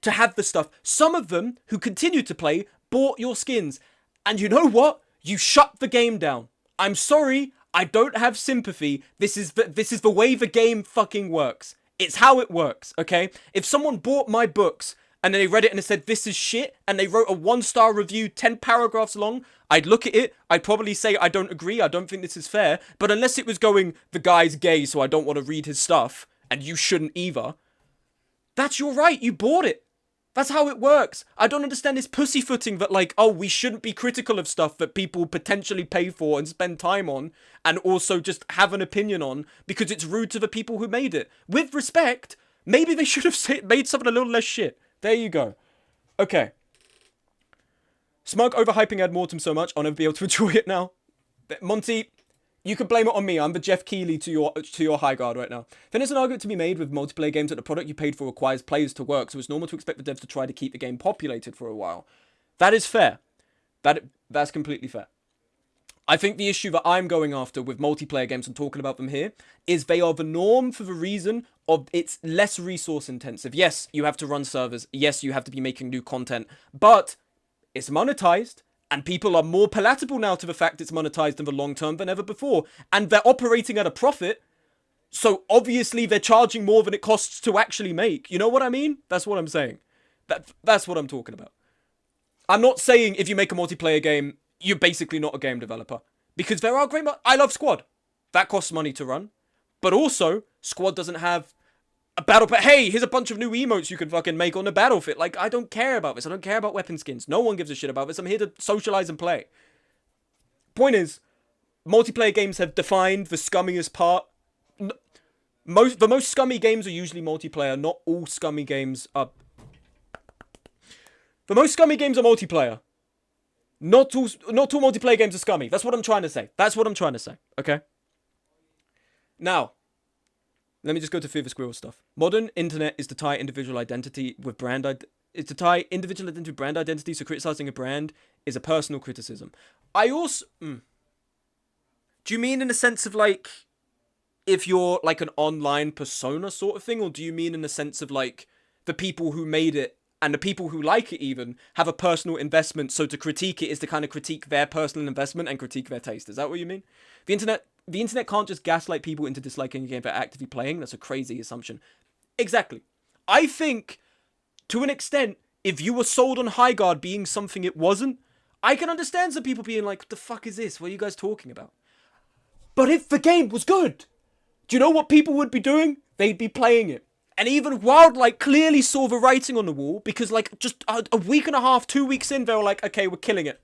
to have the stuff. Some of them, who continue to play, bought your skins. And you know what? You shut the game down. I'm sorry, I don't have sympathy. This is the way the game fucking works. It's how it works, okay? If someone bought my books and then they read it and it said, this is shit, and they wrote a 1-star review, 10 paragraphs long, I'd look at it, I'd probably say, I don't agree, I don't think this is fair, but unless it was going, the guy's gay, so I don't want to read his stuff, and you shouldn't either, that's your right, you bought it. That's how it works. I don't understand this pussyfooting that, like, oh, we shouldn't be critical of stuff that people potentially pay for and spend time on, and also just have an opinion on, because it's rude to the people who made it. With respect, maybe they should have made something a little less shit. There you go. Okay. Smug overhyping Ad Mortem so much, I'll never be able to enjoy it now. Monty, you can blame it on me. I'm the Jeff Keighley to your high guard right now. Then there's an argument to be made with multiplayer games that the product you paid for requires players to work, so it's normal to expect the devs to try to keep the game populated for a while. That is fair. That's completely fair. I think the issue that I'm going after with multiplayer games and talking about them here is they are the norm for the reason of it's less resource intensive. Yes, you have to run servers. Yes, you have to be making new content, but it's monetized and people are more palatable now to the fact it's monetized in the long term than ever before. And they're operating at a profit. So obviously they're charging more than it costs to actually make. You know what I mean? That's what I'm saying. That's what I'm talking about. I'm not saying if you make a multiplayer game, you're basically not a game developer. Because there are great... I love Squad. That costs money to run. But also, Squad doesn't have a battle... But hey, here's a bunch of new emotes you can fucking make on the battlefield. Like, I don't care about this. I don't care about weapon skins. No one gives a shit about this. I'm here to socialize and play. Point is, multiplayer games have defined the scummiest part. The most scummy games are usually multiplayer. Not all scummy games are... The most scummy games are multiplayer. Not all multiplayer games are scummy. That's what I'm trying to say. Okay? Now, let me just go to Fear the Squirrel stuff. Modern internet is to tie individual identity with brand identity, so criticizing a brand is a personal criticism. I also... Do you mean in the sense of, like, if you're, like, an online persona sort of thing? Or do you mean in the sense of, like, the people who made it and the people who like it even have a personal investment, so to critique it is to kind of critique their personal investment and critique their taste. Is that what you mean? The internet can't just gaslight people into disliking a game they're actively playing. That's a crazy assumption. Exactly. I think, to an extent, if you were sold on Highguard being something it wasn't, I can understand some people being like, what the fuck is this? What are you guys talking about? But if the game was good, do you know what people would be doing? They'd be playing it. And even Wildlight clearly saw the writing on the wall because, like, just a week and a half, 2 weeks in, they were like, okay, we're killing it.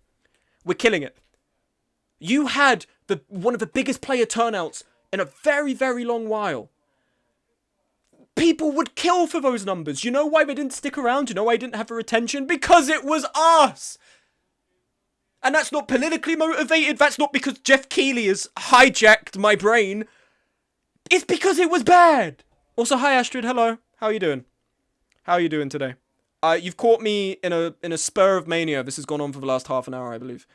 We're killing it. You had one of the biggest player turnouts in a very, very long while. People would kill for those numbers. You know why they didn't stick around? You know why I didn't have the retention? Because it was us. And that's not politically motivated. That's not because Jeff Keighley has hijacked my brain. It's because it was bad. Also, hi Astrid, hello. How are you doing? How are you doing today? You've caught me in a spur of mania. This has gone on for the last half an hour, I believe.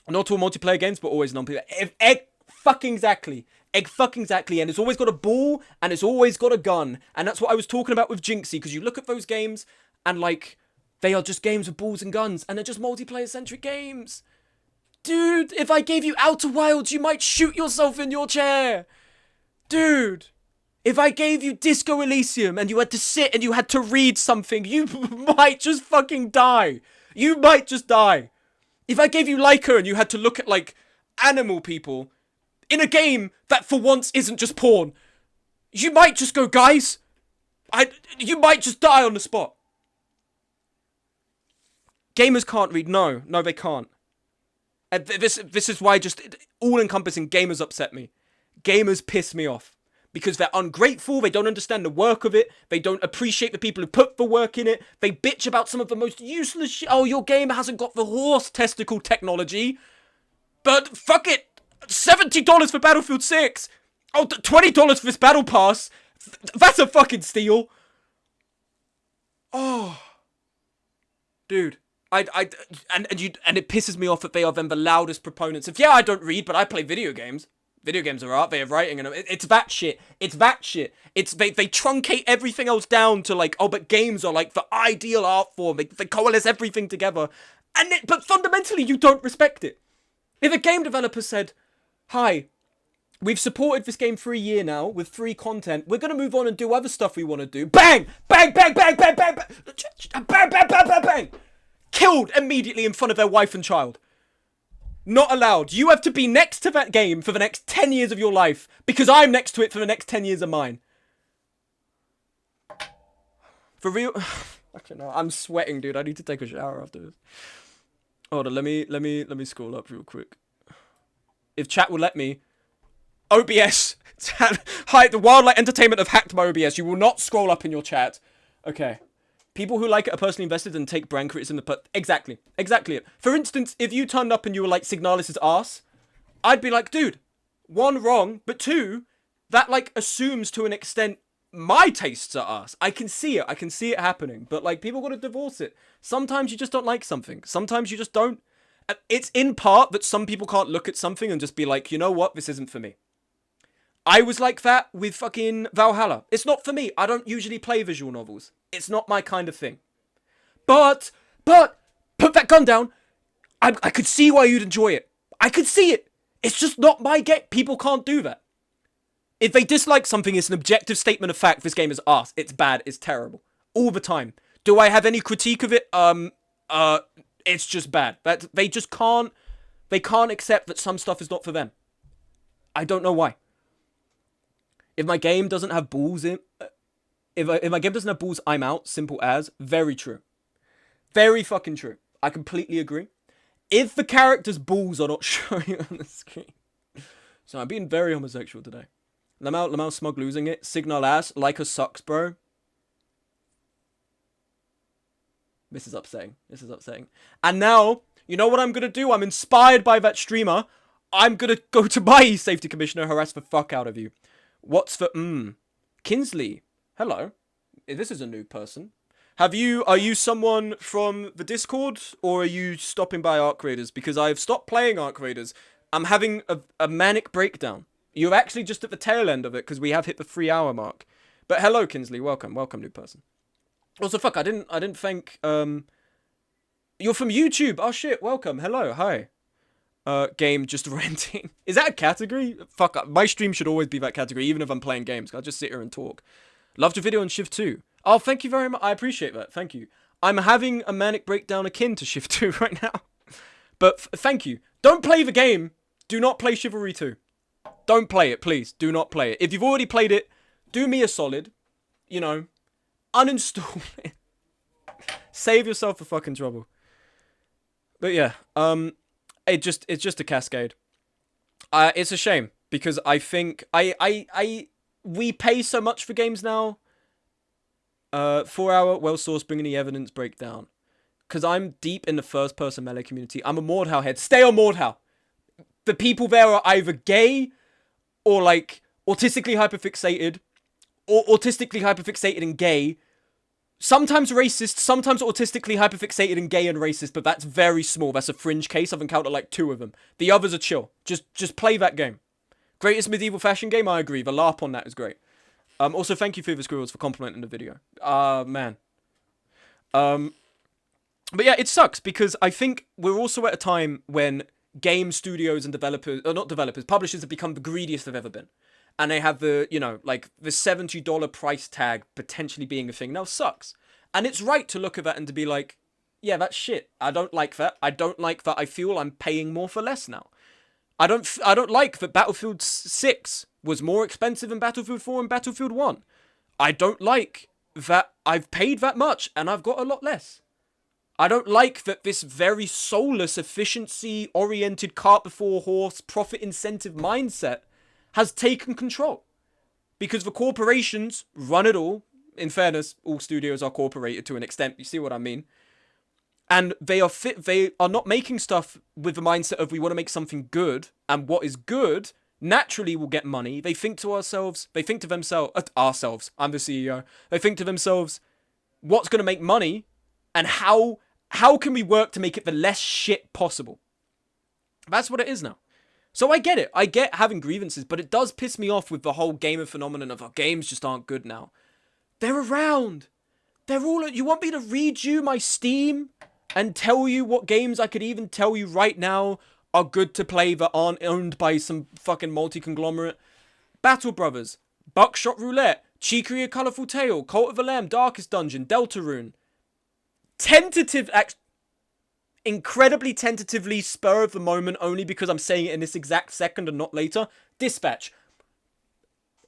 Not all multiplayer games, but always non-player. Egg fucking exactly. And it's always got a ball, and it's always got a gun. And that's what I was talking about with Jinxie, because you look at those games, and like, they are just games with balls and guns, and they're just multiplayer-centric games. Dude, if I gave you Outer Wilds, you might shoot yourself in your chair. Dude. If I gave you Disco Elysium and you had to sit and you had to read something, you might just fucking die. You might just die. If I gave you Leica and you had to look at, like, animal people in a game that for once isn't just porn, you might just go, guys, you might just die on the spot. Gamers can't read. No, they can't. And this is why just all-encompassing gamers upset me. Gamers piss me off. Because they're ungrateful, they don't understand the work of it, they don't appreciate the people who put the work in it, they bitch about some of the most useless shit. Oh, your game hasn't got the horse testicle technology. But fuck it, $70 for Battlefield 6. Oh, $20 for this Battle Pass. That's a fucking steal. Oh. Dude. And it pisses me off that they are then the loudest proponents of, yeah, I don't read, but I play video games. Video games are art, they have writing, and it's that shit. It's that shit. They truncate everything else down to like, oh, but games are like the ideal art form. They coalesce everything together. But fundamentally, you don't respect it. If a game developer said, hi, we've supported this game for a year now with free content. We're going to move on and do other stuff we want to do. Bang! Bang, bang, bang, bang, bang, bang! Bang, bang, bang, bang, bang! Killed immediately in front of their wife and child. Not allowed. You have to be next to that game for the next 10 years of your life. Because I'm next to it for the next 10 years of mine. For real? Actually, no. I'm sweating, dude. I need to take a shower after this. Hold on. Let me scroll up real quick. If chat will let me. OBS. Hi, the Wildlight Entertainment have hacked my OBS. You will not scroll up in your chat. Okay. People who like it are personally invested and take brand criticism. Exactly it. For instance, if you turned up and you were like Signalis' ass, I'd be like, dude, one, wrong, but two, that like assumes to an extent my tastes are ass. I can see it happening, but like people gotta divorce it. Sometimes you just don't like something. Sometimes you just don't. It's in part that some people can't look at something and just be like, you know what, this isn't for me. I was like that with fucking Valhalla. It's not for me. I don't usually play visual novels. It's not my kind of thing. But, put that gun down. I could see why you'd enjoy it. I could see it. It's just not my game. People can't do that. If they dislike something, it's an objective statement of fact. This game is arse. It's bad. It's terrible. All the time. Do I have any critique of it? It's just bad. They just can't. They can't accept that some stuff is not for them. I don't know why. If my game doesn't have balls in, if my game doesn't have balls, I'm out. Simple as. Very true. Very fucking true. I completely agree. If the character's balls are not showing on the screen. So I'm being very homosexual today. Lamau smug losing it. Signal ass. Like us sucks, bro. This is upsetting. And now, you know what I'm going to do? I'm inspired by that streamer. I'm going to go to my safety commissioner, harass the fuck out of you. What's for... Kinsley. Hello. This is a new person. Are you someone from the Discord? Or are you stopping by Arc Raiders? Because I've stopped playing Arc Raiders. I'm having a manic breakdown. You're actually just at the tail end of it, because we have hit the 3-hour mark. But hello, Kinsley. Welcome, new person. Also, fuck, I didn't thank, you're from YouTube. Oh, shit, welcome. Hello, hi. Game just renting. Is that a category? Fuck, my stream should always be that category, even if I'm playing games. I'll just sit here and talk. Loved your video on Shift 2. Oh, thank you very much. I appreciate that. Thank you. I'm having a manic breakdown akin to Shift 2 right now. But thank you. Don't play the game. Do not play Chivalry 2. Don't play it, please. Do not play it. If you've already played it, do me a solid. You know, uninstall it. Save yourself the fucking trouble. But yeah, it's just a cascade. It's a shame because I think we pay so much for games now. 4-hour well-sourced, bring any evidence breakdown. Because I'm deep in the first-person melee community. I'm a Mordhau head. Stay on Mordhau. The people there are either gay or like autistically hyperfixated, or autistically hyperfixated and gay. Sometimes racist, sometimes autistically hyperfixated and gay and racist, but that's very small. That's a fringe case. I've encountered like 2 of them. The others are chill. Just play that game. Greatest medieval fashion game? I agree. The LARP on that is great. Also, thank you, Fever Squirrels, for complimenting the video. Man. But yeah, it sucks because I think we're also at a time when game studios and developers, or not developers, publishers have become the greediest they've ever been. And they have the, you know, like the $70 price tag potentially being a thing. Now, sucks. And it's right to look at that and to be like, yeah, that's shit. I don't like that. I don't like that I feel I'm paying more for less now. I don't like that Battlefield 6 was more expensive than Battlefield 4 and Battlefield 1. I don't like that I've paid that much and I've got a lot less. I don't like that this very soulless, efficiency-oriented, cart before horse, profit incentive mindset has taken control. Because the corporations run it all. In fairness, all studios are corporated to an extent. You see what I mean? And they are not making stuff with the mindset of we want to make something good. And what is good naturally will get money. They think to themselves, I'm the CEO. They think to themselves, what's going to make money? And how can we work to make it the less shit possible? That's what it is now. So I get it. I get having grievances, but it does piss me off with the whole gamer phenomenon of games just aren't good now. They're around. They're all... You want me to read you my Steam and tell you what games I could even tell you right now are good to play that aren't owned by some fucking multi-conglomerate? Battle Brothers, Buckshot Roulette, Chicory A Colourful Tale, Cult of the Lamb, Darkest Dungeon, Deltarune. Incredibly tentatively, spur of the moment, only because I'm saying it in this exact second and not later. Dispatch.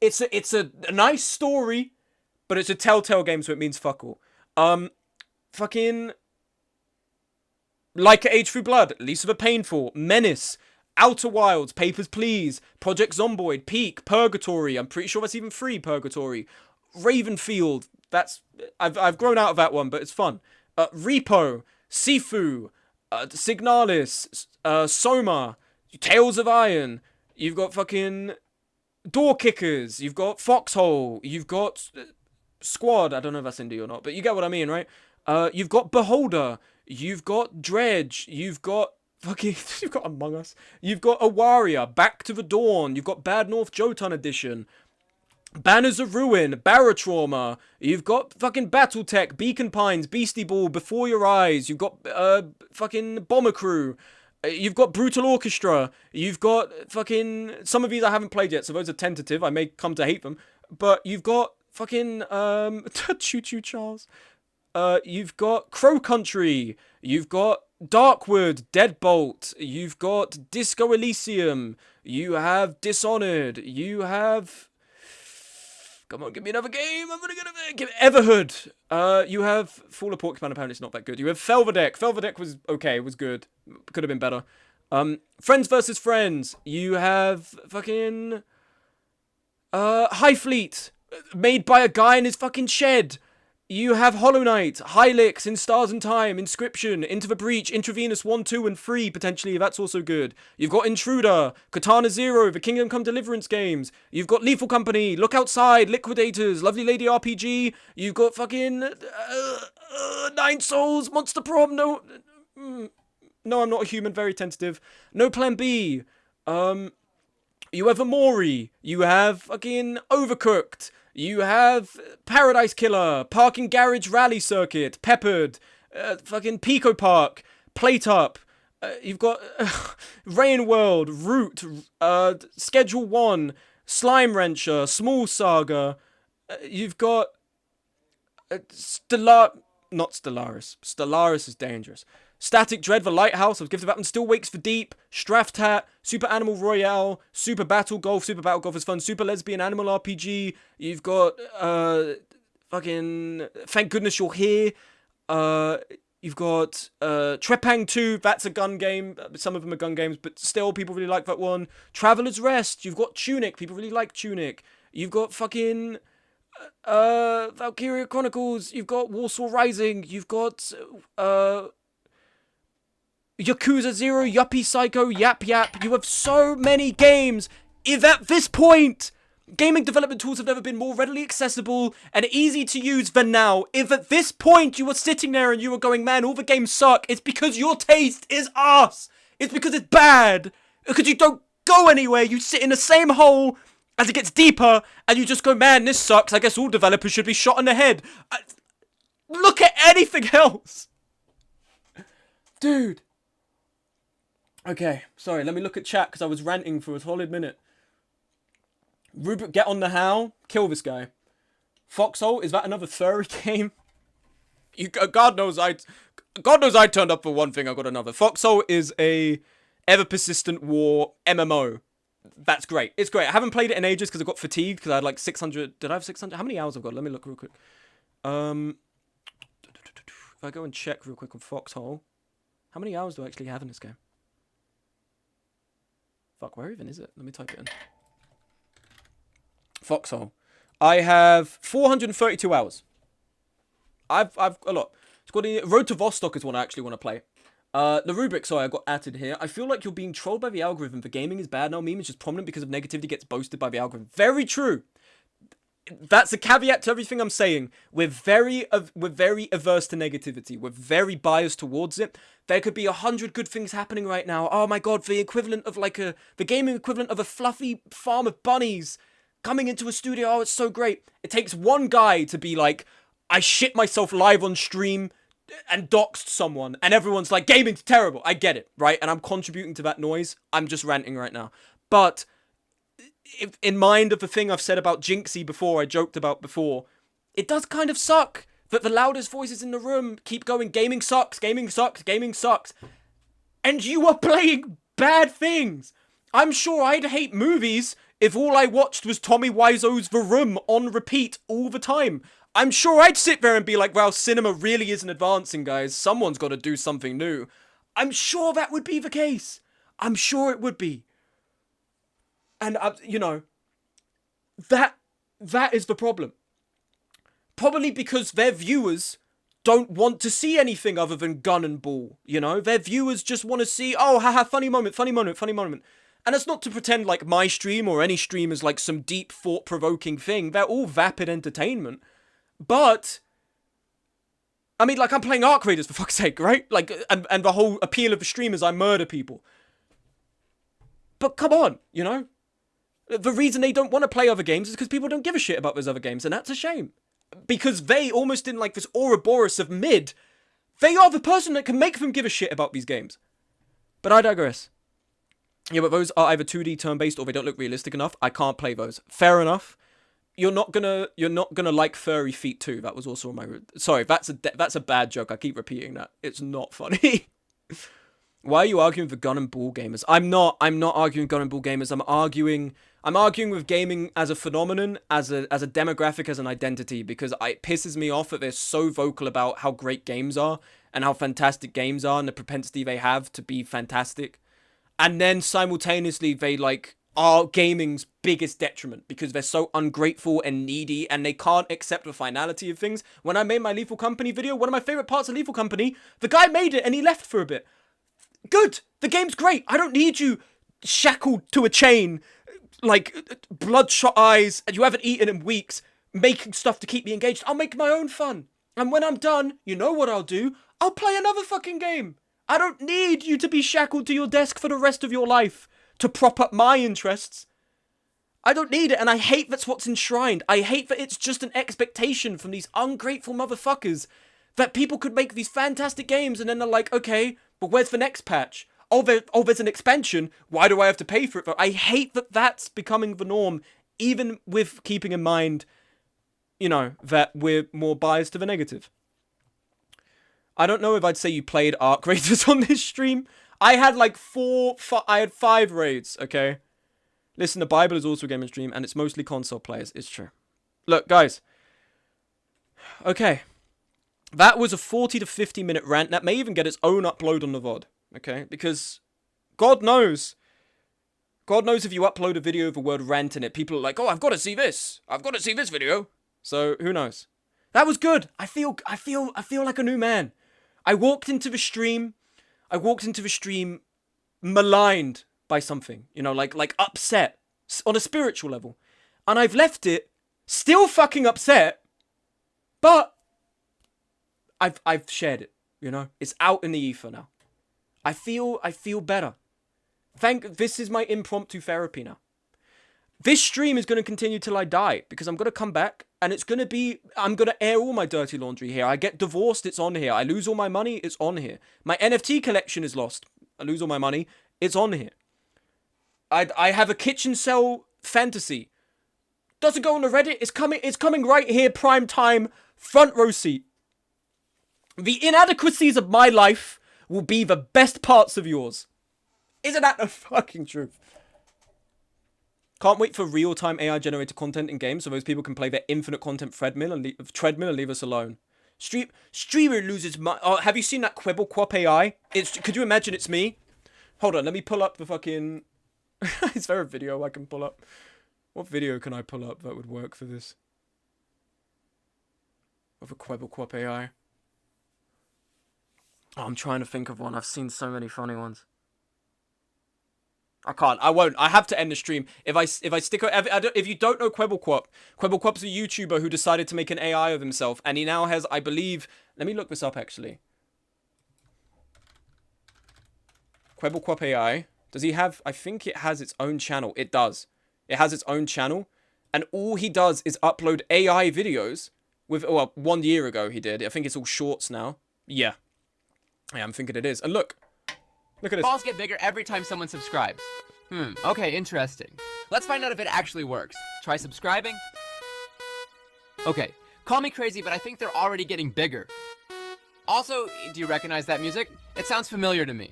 It's a nice story, but it's a Telltale game, so it means fuck all. Fucking Like Age Through Blood, Lease of a Painful, Menace, Outer Wilds, Papers, Please, Project Zomboid, Peak, Purgatory. I'm pretty sure that's even free, Purgatory. Ravenfield. I've grown out of that one, but it's fun. Repo, Sifu, Signalis, Soma, Tales of Iron. You've got fucking Door Kickers. You've got Foxhole. You've got Squad. I don't know if that's indie or not, but you get what I mean, right? You've got Beholder. You've got Dredge. You've got you've got Among Us. You've got A Warrior, Back to the Dawn. You've got Bad North Jotun Edition. Banners of Ruin, Barotrauma. You've got fucking Battletech, Beacon Pines, Beastie Ball, Before Your Eyes. You've got fucking Bomber Crew. You've got Brutal Orchestra. You've got fucking... Some of these I haven't played yet, so those are tentative. I may come to hate them. But you've got fucking... Choo Choo Charles. You've got Crow Country. You've got Darkwood, Deadbolt. You've got Disco Elysium. You have Dishonored. You have... Come on, give me another game. I'm gonna give Everhood. You have Fall of Porcupine. Apparently, it's not that good. You have Felverdeck. Felverdeck was okay. Was good. Could have been better. Friends versus Friends. You have fucking High Fleet, made by a guy in his fucking shed. You have Hollow Knight, Hylix, In Stars and Time, Inscription, Into the Breach, Intravenous 1, 2, and 3, potentially, that's also good. You've got Intruder, Katana Zero, the Kingdom Come Deliverance games. You've got Lethal Company, Look Outside, Liquidators, Lovely Lady RPG. You've got fucking Nine Souls, Monster Prom, no, I'm not a human, very tentative. No Plan B. You have Amori, you have fucking Overcooked. You have Paradise Killer, Parking Garage Rally Circuit, Peppered, fucking Pico Park, Plate Up. You've got Rain World, Root, Schedule 1, Slime Rancher, Small Saga. You've got not Stellaris. Stellaris is dangerous. Static Dread, The Lighthouse, I've given that one. Still Wakes for Deep, Straftat, Super Animal Royale, Super Battle Golf is fun, Super Lesbian Animal RPG, you've got, fucking, Thank Goodness You're Here, you've got, Trepang 2, that's a gun game, some of them are gun games, but still, people really like that one. Traveler's Rest, you've got Tunic, people really like Tunic, you've got fucking... Valkyria Chronicles, you've got Warsaw Rising, you've got, Yakuza 0, Yuppie Psycho, Yap Yap. You have so many games. If at this point, gaming development tools have never been more readily accessible and easy to use than now. If at this point you were sitting there and you were going, man, all the games suck, it's because your taste is arse. It's because it's bad. Because you don't go anywhere. You sit in the same hole as it gets deeper and you just go, man, this sucks. I guess all developers should be shot in the head. Look at anything else. Dude. Okay, sorry, let me look at chat because I was ranting for a solid minute. Rupert, get on the how. Kill this guy. Foxhole, is that another furry game? God knows I turned up for one thing, I got another. Foxhole is a ever-persistent war MMO. That's great. It's great. I haven't played it in ages because I got fatigued because I had like 600... Did I have 600? How many hours I've got? Let me look real quick. If I go and check real quick on Foxhole. How many hours do I actually have in this game? Fuck, where even is it? Let me type it in. Foxhole. I have 432 hours. I've a lot. It's got the Road to Vostok is one I actually want to play. The Rubik, sorry, I got added here. I feel like you're being trolled by the algorithm. The gaming is bad now. Meme is just prominent because of negativity gets boasted by the algorithm. Very true. That's a caveat to everything I'm saying. We're very averse to negativity. We're very biased towards it. There could be 100 good things happening right now. Oh my god, the equivalent of the gaming equivalent of a fluffy farm of bunnies coming into a studio. Oh, it's so great. It takes one guy to be like, I shit myself live on stream and doxed someone, and everyone's like, gaming's terrible. I get it, right? And I'm contributing to that noise. I'm just ranting right now. But if, in mind of the thing I've said about Jinxie before, I joked about before, it does kind of suck that the loudest voices in the room keep going, gaming sucks, gaming sucks, gaming sucks. And you are playing bad things. I'm sure I'd hate movies if all I watched was Tommy Wiseau's The Room on repeat all the time. I'm sure I'd sit there and be like, wow, cinema really isn't advancing, guys. Someone's got to do something new. I'm sure that would be the case. I'm sure it would be. And, you know, that is the problem. probably because their viewers don't want to see anything other than gun and ball, you know? Their viewers just want to see, oh, haha, funny moment, funny moment, funny moment. And it's not to pretend like my stream or any stream is like some deep thought-provoking thing. They're all vapid entertainment. But, I mean, like, I'm playing Arc Raiders, for fuck's sake, right? Like, and the whole appeal of the stream is I murder people. But come on, you know? The reason they don't want to play other games is because people don't give a shit about those other games, and that's a shame. Because they, almost in like this Ouroboros of mid, they are the person that can make them give a shit about these games. But I digress. Yeah, but those are either 2D turn-based or they don't look realistic enough. I can't play those. Fair enough. You're not gonna like Furry Feet 2. That was also on my... Sorry, that's a bad joke. I keep repeating that. It's not funny. Why are you arguing with gun and ball gamers? I'm not arguing gun and ball gamers. I'm arguing with gaming as a phenomenon, as a demographic, as an identity, because it pisses me off that they're so vocal about how great games are and how fantastic games are and the propensity they have to be fantastic. And then simultaneously they like are gaming's biggest detriment because they're so ungrateful and needy and they can't accept the finality of things. When I made my Lethal Company video, one of my favorite parts of Lethal Company, the guy made it and he left for a bit. Good. The game's great. I don't need you shackled to a chain, like bloodshot eyes, and you haven't eaten in weeks, making stuff to keep me engaged. I'll make my own fun. And when I'm done, you know what I'll do? I'll play another fucking game. I don't need you to be shackled to your desk for the rest of your life to prop up my interests. I don't need it, and I hate that's what's enshrined. I hate that it's just an expectation from these ungrateful motherfuckers that people could make these fantastic games, and then they're like, okay, but where's the next patch? Oh, there's an expansion. Why do I have to pay for it? I hate that that's becoming the norm, even with keeping in mind, you know, that we're more biased to the negative. I don't know if I'd say you played Arc Raiders on this stream. I had like I had 5 raids, okay? Listen, the Bible is also a gaming stream, and it's mostly console players. It's true. Look, guys. Okay. That was a 40 to 50 minute rant. That may even get its own upload on the VOD, okay? Because God knows if you upload a video with the word rant in it, people are like, oh, I've got to see this. I've got to see this video. So, who knows? That was good. I feel like a new man. I walked into the stream maligned by something, you know, like upset on a spiritual level. And I've left it still fucking upset, but I've shared it, you know? It's out in the ether now. I feel better. This is my impromptu therapy now. This stream is going to continue till I die because I'm going to come back and I'm going to air all my dirty laundry here. I get divorced, it's on here. I lose all my money, it's on here. My NFT collection is lost. I lose all my money, it's on here. I have a kitchen cell fantasy. Doesn't go on the Reddit, it's coming right here, prime time, front row seat. The inadequacies of my life will be the best parts of yours. Isn't that the fucking truth? Can't wait for real-time AI-generated content in games so those people can play their infinite content treadmill and leave us alone. Streamer loses money. Oh, have you seen that Quibble AI? Could you imagine it's me? Hold on, let me pull up the fucking... Is there a video I can pull up? What video can I pull up that would work for this? Of a Quibble AI. Oh, I'm trying to think of one. I've seen so many funny ones. I can't. I won't. I have to end the stream. If you don't know Quebblequop is a YouTuber who decided to make an AI of himself, and he now has, I believe, let me look this up actually. Quebblequop AI. Does he have, I think it has its own channel. It does. It has its own channel, and all he does is upload AI videos with, well, 1 year ago he did. I think it's all shorts now. Yeah, I'm thinking it is. And look at this. Balls get bigger every time someone subscribes. Okay, interesting. Let's find out if it actually works. Try subscribing. Okay, call me crazy, but I think they're already getting bigger. Also, do you recognize that music? It sounds familiar to me.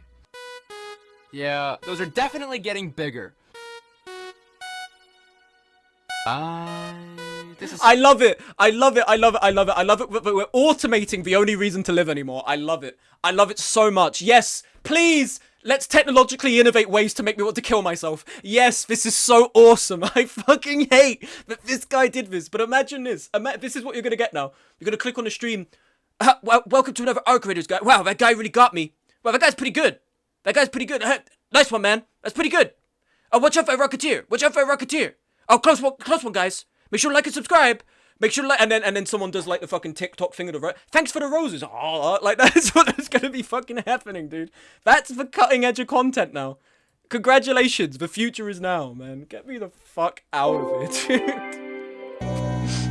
Yeah, those are definitely getting bigger. I love it. I love it. We're automating the only reason to live anymore. I love it. I love it so much. Yes, please Let's technologically innovate ways to make me want to kill myself. Yes, this is so awesome. I fucking hate that this guy did this. But imagine this. This is what you're going to get now. You're going to click on the stream. Well, welcome to another Arc Raiders guy. Wow, that guy really got me. Wow, that guy's pretty good. That guy's pretty good. Nice one, man. That's pretty good. Oh, watch out for a Rocketeer. Watch out for a Rocketeer. Oh, close one, guys. Make sure to like and subscribe. Make sure to like, and then someone does like the fucking TikTok thing of the thanks for the roses. Oh, like that's what's gonna be fucking happening, dude. That's the cutting edge of content now. Congratulations, the future is now, man. Get me the fuck out of it, dude.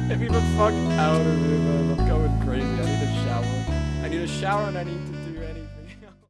Get me the fuck out of it, man. I'm going crazy. I need a shower and I need to